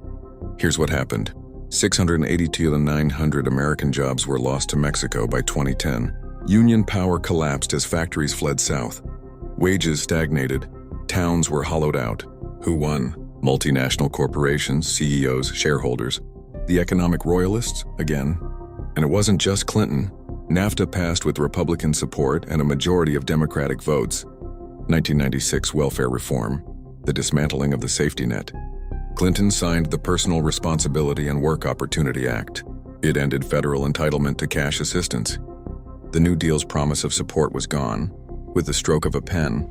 Here's what happened. 682 to 900 American jobs were lost to Mexico by 2010. Union power collapsed as factories fled south. Wages stagnated. Towns were hollowed out. Who won? Multinational corporations, CEOs, shareholders. The economic royalists, again. And it wasn't just Clinton. NAFTA passed with Republican support and a majority of Democratic votes. 1996 welfare reform, the dismantling of the safety net. Clinton signed the Personal Responsibility and Work Opportunity Act. It ended federal entitlement to cash assistance. The New Deal's promise of support was gone. With the stroke of a pen,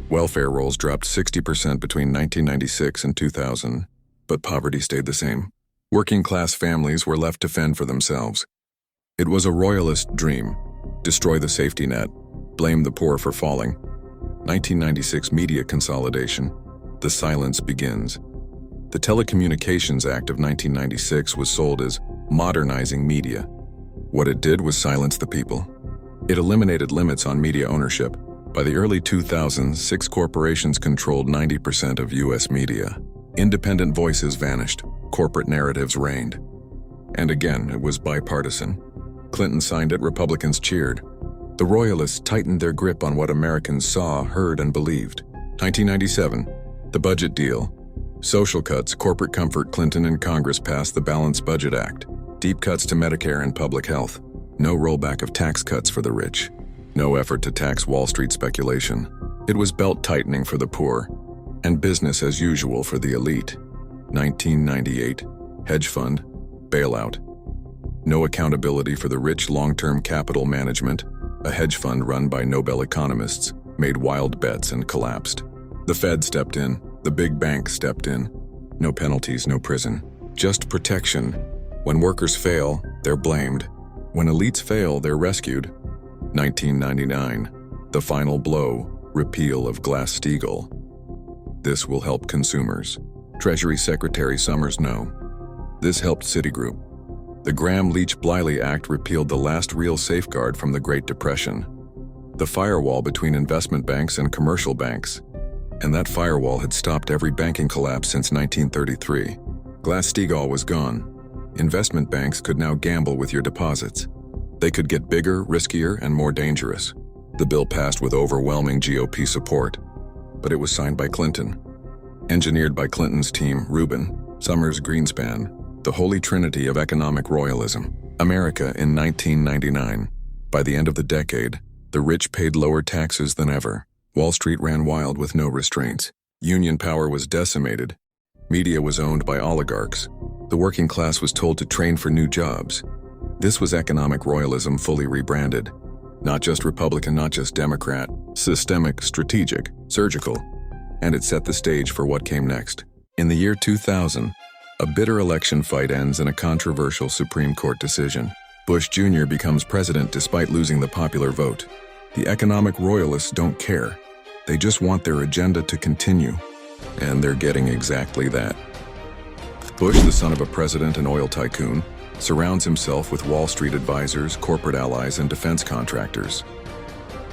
welfare rolls dropped 60% between 1996 and 2000, but poverty stayed the same. Working-class families were left to fend for themselves. It was a royalist dream. Destroy the safety net, blame the poor for falling. 1996 media consolidation. The silence begins. The Telecommunications Act of 1996 was sold as modernizing media. What it did was silence the people. It eliminated limits on media ownership. By the early 2000s, 6 corporations controlled 90% of U.S. media. Independent voices vanished. Corporate narratives reigned. And again, it was bipartisan. Clinton signed it, Republicans cheered. The Royalists tightened their grip on what Americans saw, heard, and believed. 1997, the budget deal. Social cuts, corporate comfort. Clinton and Congress passed the Balanced Budget Act. Deep cuts to Medicare and public health. No rollback of tax cuts for the rich. No effort to tax Wall Street speculation. It was belt-tightening for the poor, and business as usual for the elite. 1998, hedge fund, bailout. No accountability for the rich. Long-term capital management. A hedge fund run by Nobel economists made wild bets and collapsed. The Fed stepped in. The big banks stepped in. No penalties, no prison. Just protection. When workers fail, they're blamed. When elites fail, they're rescued. 1999, the final blow, repeal of Glass-Steagall. This will help consumers. Treasury Secretary Summers no. This helped Citigroup. The Gramm-Leach-Bliley Act repealed the last real safeguard from the Great Depression. The firewall between investment banks and commercial banks. And that firewall had stopped every banking collapse since 1933. Glass-Steagall was gone. Investment banks could now gamble with your deposits. They could get bigger, riskier, and more dangerous. The bill passed with overwhelming GOP support, but it was signed by Clinton. Engineered by Clinton's team, Rubin, Summers, Greenspan, the holy trinity of economic royalism. America in 1999. By the end of the decade, the rich paid lower taxes than ever. Wall Street ran wild with no restraints. Union power was decimated. Media was owned by oligarchs. The working class was told to train for new jobs. This was economic royalism fully rebranded. Not just Republican, not just Democrat, systemic, strategic, surgical. And it set the stage for what came next. In the year 2000, A bitter election fight ends in a controversial Supreme Court decision. Bush Jr. becomes president despite losing the popular vote. The economic royalists don't care. They just want their agenda to continue. And they're getting exactly that. Bush, the son of a president and oil tycoon, surrounds himself with Wall Street advisors, corporate allies, and defense contractors.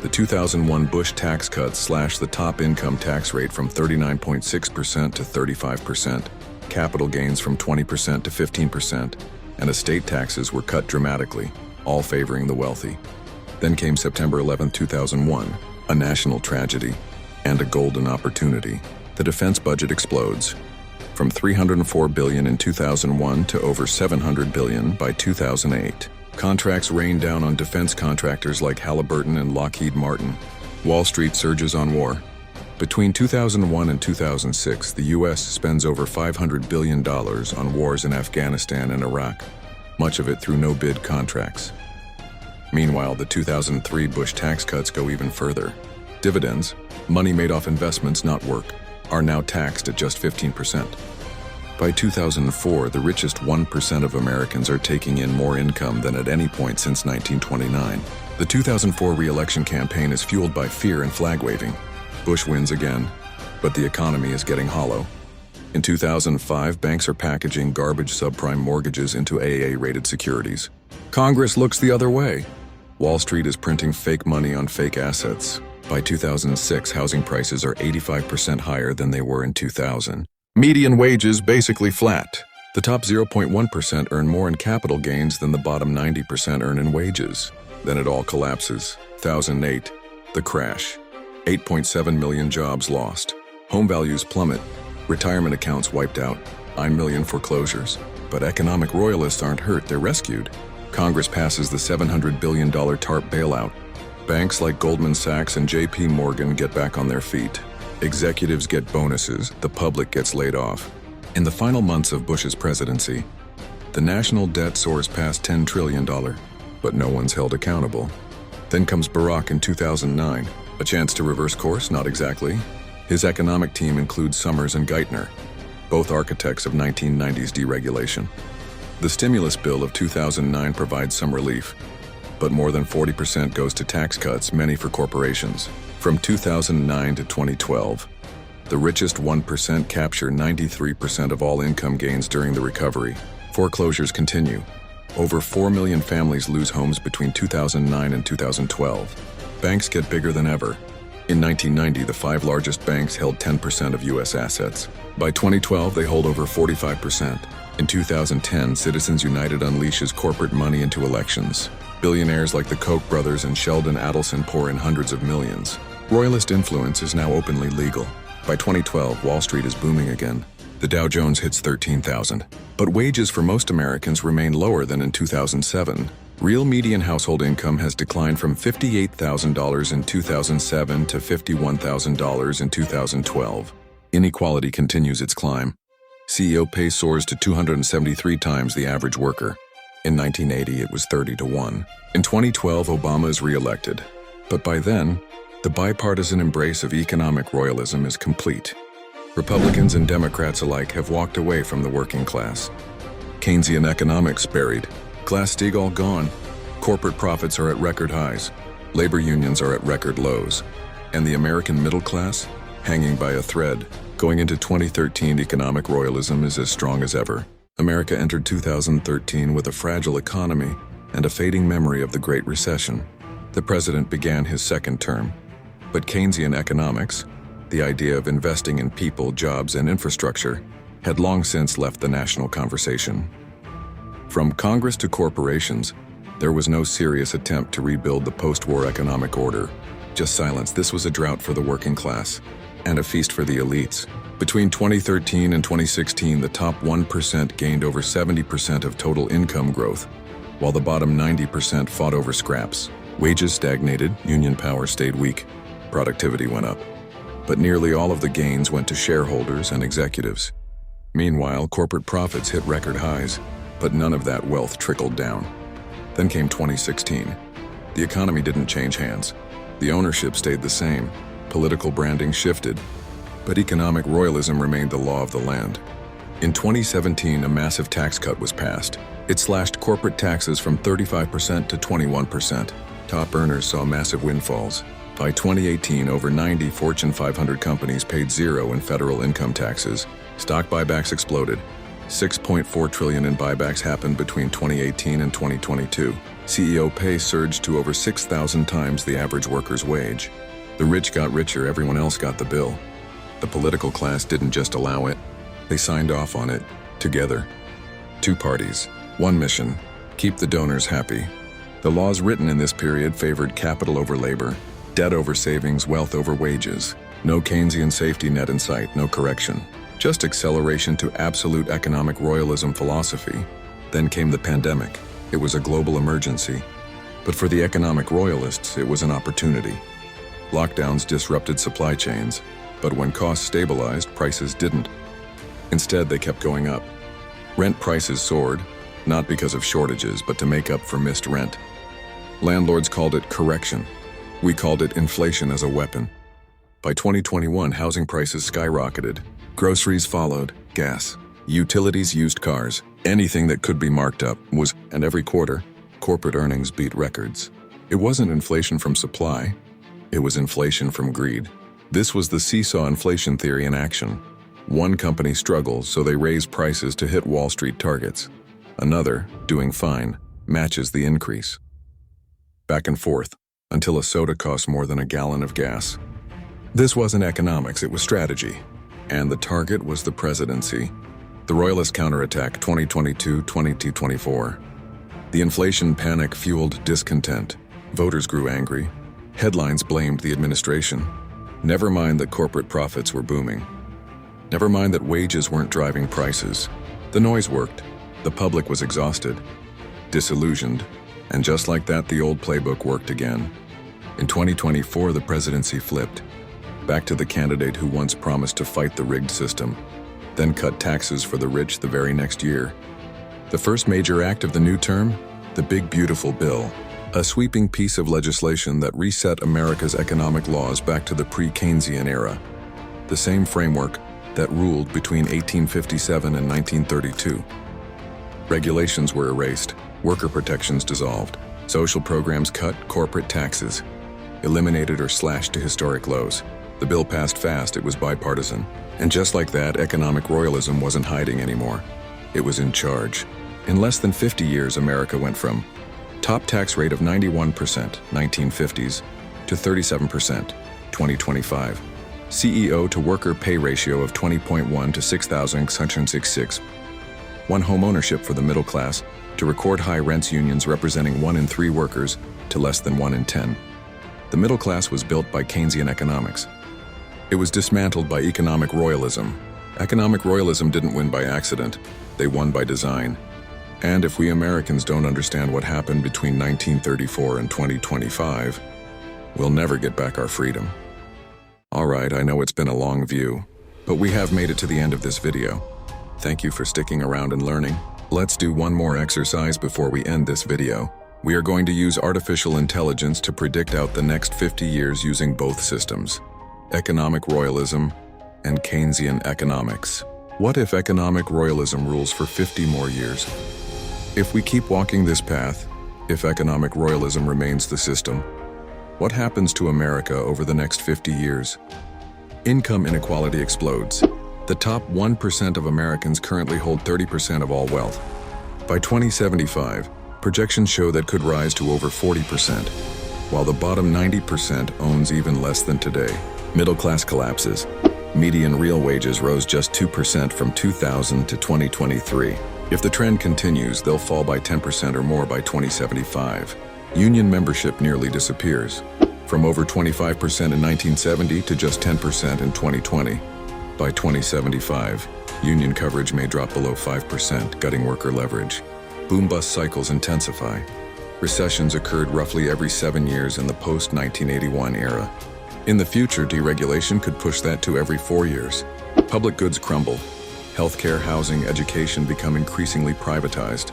The 2001 Bush tax cuts slashed the top income tax rate from 39.6% to 35%, capital gains from 20% to 15%, and estate taxes were cut dramatically, all favoring the wealthy. Then came September 11, 2001, a national tragedy and a golden opportunity. The defense budget explodes, from $304 billion in 2001 to over $700 billion by 2008. Contracts rain down on defense contractors like Halliburton and Lockheed Martin. Wall Street surges on war. Between 2001 and 2006, the U.S. spends over $500 billion on wars in Afghanistan and Iraq, much of it through no-bid contracts. Meanwhile, the 2003 Bush tax cuts go even further. Dividends, money made off investments, not work, are now taxed at just 15%. By 2004, the richest 1% of Americans are taking in more income than at any point since 1929. The 2004 re-election campaign is fueled by fear and flag-waving. Bush wins again, but the economy is getting hollow. In 2005, banks are packaging garbage subprime mortgages into AA-rated securities. Congress looks the other way. Wall Street is printing fake money on fake assets. By 2006, housing prices are 85% higher than they were in 2000. Median wages basically flat. The top 0.1% earn more in capital gains than the bottom 90% earn in wages. Then it all collapses. 2008, the crash. 8.7 million jobs lost. Home values plummet. Retirement accounts wiped out. 9 million foreclosures. But economic royalists aren't hurt, they're rescued. Congress passes the $700 billion TARP bailout. Banks like Goldman Sachs and JP Morgan get back on their feet. Executives get bonuses, the public gets laid off. In the final months of Bush's presidency, the national debt soars past $10 trillion, but no one's held accountable. Then comes Barack in 2009. A chance to reverse course? Not exactly. His economic team includes Summers and Geithner, both architects of 1990s deregulation. The stimulus bill of 2009 provides some relief, but more than 40% goes to tax cuts, many for corporations. From 2009 to 2012, the richest 1% capture 93% of all income gains during the recovery. Foreclosures continue. Over 4 million families lose homes between 2009 and 2012. Banks get bigger than ever. In 1990, the 5 largest banks held 10% of U.S. assets. By 2012, they hold over 45%. In 2010, Citizens United unleashes corporate money into elections. Billionaires like the Koch brothers and Sheldon Adelson pour in hundreds of millions. Royalist influence is now openly legal. By 2012, Wall Street is booming again. The Dow Jones hits 13,000. But wages for most Americans remain lower than in 2007. Real median household income has declined from $58,000 in 2007 to $51,000 in 2012. Inequality continues its climb. CEO pay soars to 273 times the average worker. In 1980, it was 30 to 1. In 2012, Obama is re-elected. But by then, the bipartisan embrace of economic royalism is complete. Republicans and Democrats alike have walked away from the working class. Keynesian economics buried. Glass-Steagall gone. Corporate profits are at record highs. Labor unions are at record lows. And the American middle class, hanging by a thread. Going into 2013, economic royalism is as strong as ever. America entered 2013 with a fragile economy and a fading memory of the Great Recession. The president began his second term. But Keynesian economics, the idea of investing in people, jobs, and infrastructure, had long since left the national conversation. From Congress to corporations, there was no serious attempt to rebuild the post-war economic order. Just silence. This was a drought for the working class and a feast for the elites. Between 2013 and 2016, the top 1% gained over 70% of total income growth, while the bottom 90% fought over scraps. Wages stagnated, union power stayed weak, productivity went up. But nearly all of the gains went to shareholders and executives. Meanwhile, corporate profits hit record highs, but none of that wealth trickled down. Then came 2016. The economy didn't change hands. The ownership stayed the same. Political branding shifted, but economic royalism remained the law of the land. In 2017, a massive tax cut was passed. It slashed corporate taxes from 35% to 21%. Top earners saw massive windfalls. By 2018, over 90 Fortune 500 companies paid zero in federal income taxes. Stock buybacks exploded. $6.4 trillion in buybacks happened between 2018 and 2022. CEO pay surged to over 6,000 times the average worker's wage. The rich got richer, everyone else got the bill. The political class didn't just allow it, they signed off on it, together. Two parties, one mission, keep the donors happy. The laws written in this period favored capital over labor, debt over savings, wealth over wages. No Keynesian safety net in sight, no correction. Just acceleration to absolute economic royalism philosophy. Then came the pandemic. It was a global emergency. But for the economic royalists, it was an opportunity. Lockdowns disrupted supply chains, but when costs stabilized, prices didn't. Instead, they kept going up. Rent prices soared, not because of shortages, but to make up for missed rent. Landlords called it correction. We called it inflation as a weapon. By 2021, housing prices skyrocketed. Groceries followed, gas, utilities, used cars, anything that could be marked up was, and every quarter, corporate earnings beat records. It wasn't inflation from supply, it was inflation from greed. This was the seesaw inflation theory in action. One company struggles, so they raise prices to hit Wall Street targets. Another, doing fine, matches the increase. Back and forth, until a soda costs more than a gallon of gas. This wasn't economics, it was strategy. And the target was the presidency. The Royalist counterattack 2022-2024. The inflation panic fueled discontent. Voters grew angry. Headlines blamed the administration. Never mind that corporate profits were booming. Never mind that wages weren't driving prices. The noise worked. The public was exhausted, disillusioned, and just like that, the old playbook worked again. In 2024, the presidency flipped. Back to the candidate who once promised to fight the rigged system, then cut taxes for the rich the very next year. The first major act of the new term? The Big Beautiful Bill, a sweeping piece of legislation that reset America's economic laws back to the pre-Keynesian era. The same framework that ruled between 1857 and 1932. Regulations were erased, worker protections dissolved, social programs cut, corporate taxes eliminated or slashed to historic lows. The bill passed fast, it was bipartisan. And just like that, economic royalism wasn't hiding anymore. It was in charge. In less than 50 years, America went from top tax rate of 91%, 1950s, to 37%, 2025. CEO to worker pay ratio of 20.1 to 6,666. One home ownership for the middle class, to record high rents, unions representing 1 in 3 workers to less than 1 in 10. The middle class was built by Keynesian economics. It was dismantled by economic royalism. Economic royalism didn't win by accident, they won by design. And if we Americans don't understand what happened between 1934 and 2025, we'll never get back our freedom. Alright, I know it's been a long view, but we have made it to the end of this video. Thank you for sticking around and learning. Let's do one more exercise before we end this video. We are going to use artificial intelligence to predict out the next 50 years using both systems, economic royalism and Keynesian economics. What if economic royalism rules for 50 more years? If we keep walking this path, if economic royalism remains the system, what happens to America over the next 50 years? Income inequality explodes. The top 1% of Americans currently hold 30% of all wealth. By 2075, projections show that could rise to over 40%, while the bottom 90% owns even less than today. Middle class collapses. Median real wages rose just 2% from 2000 to 2023. If the trend continues, they'll fall by 10% or more by 2075. Union membership nearly disappears, from over 25% in 1970 to just 10% in 2020. By 2075, union coverage may drop below 5%, gutting worker leverage. Boom-bust cycles intensify. Recessions occurred roughly every 7 years in the post-1981 era. In the future, deregulation could push that to every 4 years. Public goods crumble. Healthcare, housing, education become increasingly privatized.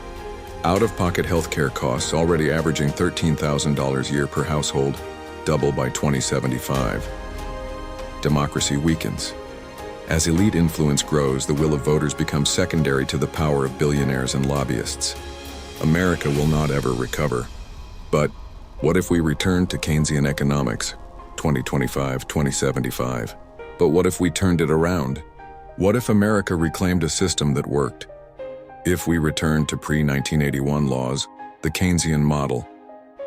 Out-of-pocket healthcare costs, already averaging $13,000 a year per household, double by 2075. Democracy weakens. As elite influence grows, the will of voters becomes secondary to the power of billionaires and lobbyists. America will not ever recover. But what if we return to Keynesian economics, 2025, 2075? But what if we turned it around? What if America reclaimed a system that worked? If we returned to pre-1981 laws, the Keynesian model,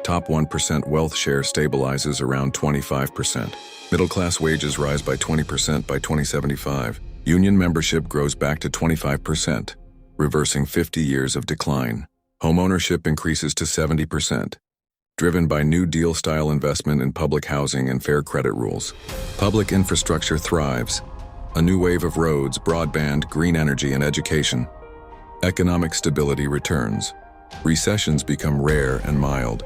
top 1% wealth share stabilizes around 25%. Middle-class wages rise by 20% by 2075. Union membership grows back to 25%, reversing 50 years of decline. Home ownership increases to 70%, driven by New Deal-style investment in public housing and fair credit rules. Public infrastructure thrives. A new wave of roads, broadband, green energy, and education. Economic stability returns. Recessions become rare and mild.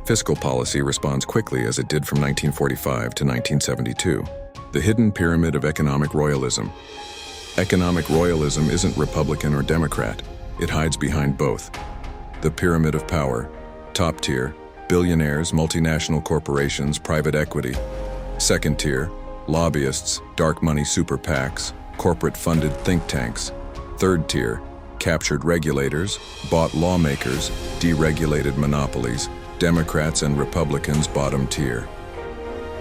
Fiscal policy responds quickly as it did from 1945 to 1972. The hidden pyramid of economic royalism. Economic royalism isn't Republican or Democrat. It hides behind both. The pyramid of power. Top tier, billionaires, multinational corporations, private equity. Second tier, lobbyists, dark money super PACs, corporate-funded think tanks. Third tier, captured regulators, bought lawmakers, deregulated monopolies, Democrats and Republicans bottom tier.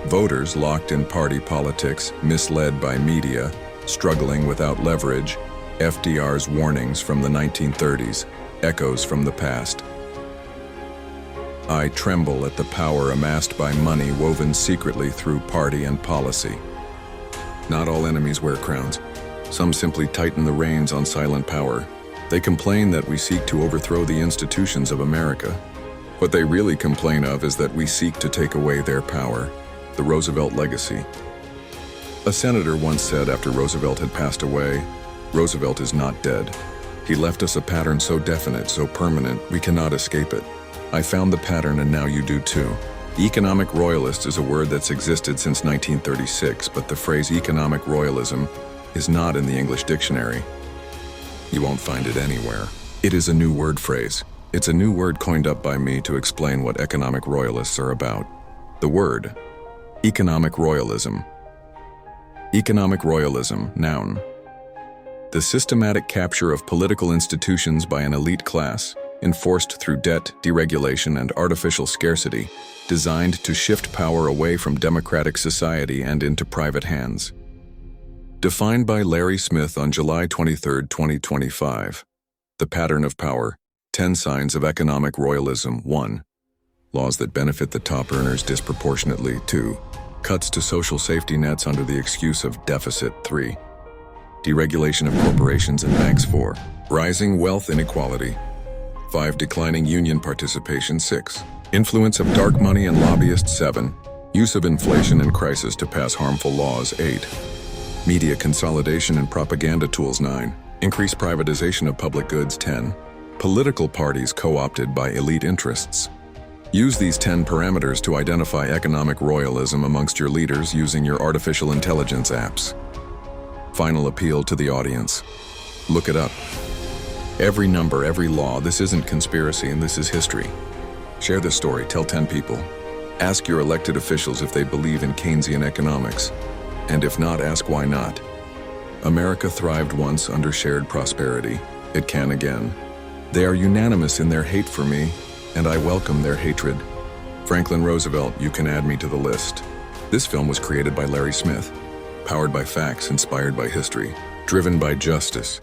Voters locked in party politics, misled by media, struggling without leverage, FDR's warnings from the 1930s, echoes from the past. I tremble at the power amassed by money woven secretly through party and policy. Not all enemies wear crowns. Some simply tighten the reins on silent power. They complain that we seek to overthrow the institutions of America. What they really complain of is that we seek to take away their power, the Roosevelt legacy. A senator once said after Roosevelt had passed away, "Roosevelt is not dead. He left us a pattern so definite, so permanent, we cannot escape it. I found the pattern and now you do too." Economic royalist is a word that's existed since 1936, but the phrase economic royalism is not in the English dictionary. You won't find it anywhere. It is a new word phrase. It's a new word coined up by me to explain what economic royalists are about. The word, economic royalism. Economic royalism, noun. The systematic capture of political institutions by an elite class, enforced through debt, deregulation, and artificial scarcity, designed to shift power away from democratic society and into private hands. Defined by Larry Smith on July 23, 2025. The pattern of power. 10 signs of economic royalism. 1. Laws that benefit the top earners disproportionately. 2. Cuts to social safety nets under the excuse of deficit. 3. Deregulation of corporations and banks. 4. Rising wealth inequality. 5. Declining union participation. 6. Influence of dark money and lobbyists. 7. Use of inflation and crisis to pass harmful laws. 8. Media consolidation and propaganda tools. 9. Increased privatization of public goods. 10. Political parties co-opted by elite interests. Use these 10 parameters to identify economic royalism amongst your leaders using your artificial intelligence apps. Final appeal to the audience. Look it up. Every number, every law, this isn't conspiracy and this is history. Share this story, tell 10 people. Ask your elected officials if they believe in Keynesian economics. And if not, ask why not. America thrived once under shared prosperity. It can again. They are unanimous in their hate for me, and I welcome their hatred. Franklin Roosevelt, you can add me to the list. This film was created by Larry Smith, powered by facts, inspired by history, driven by justice.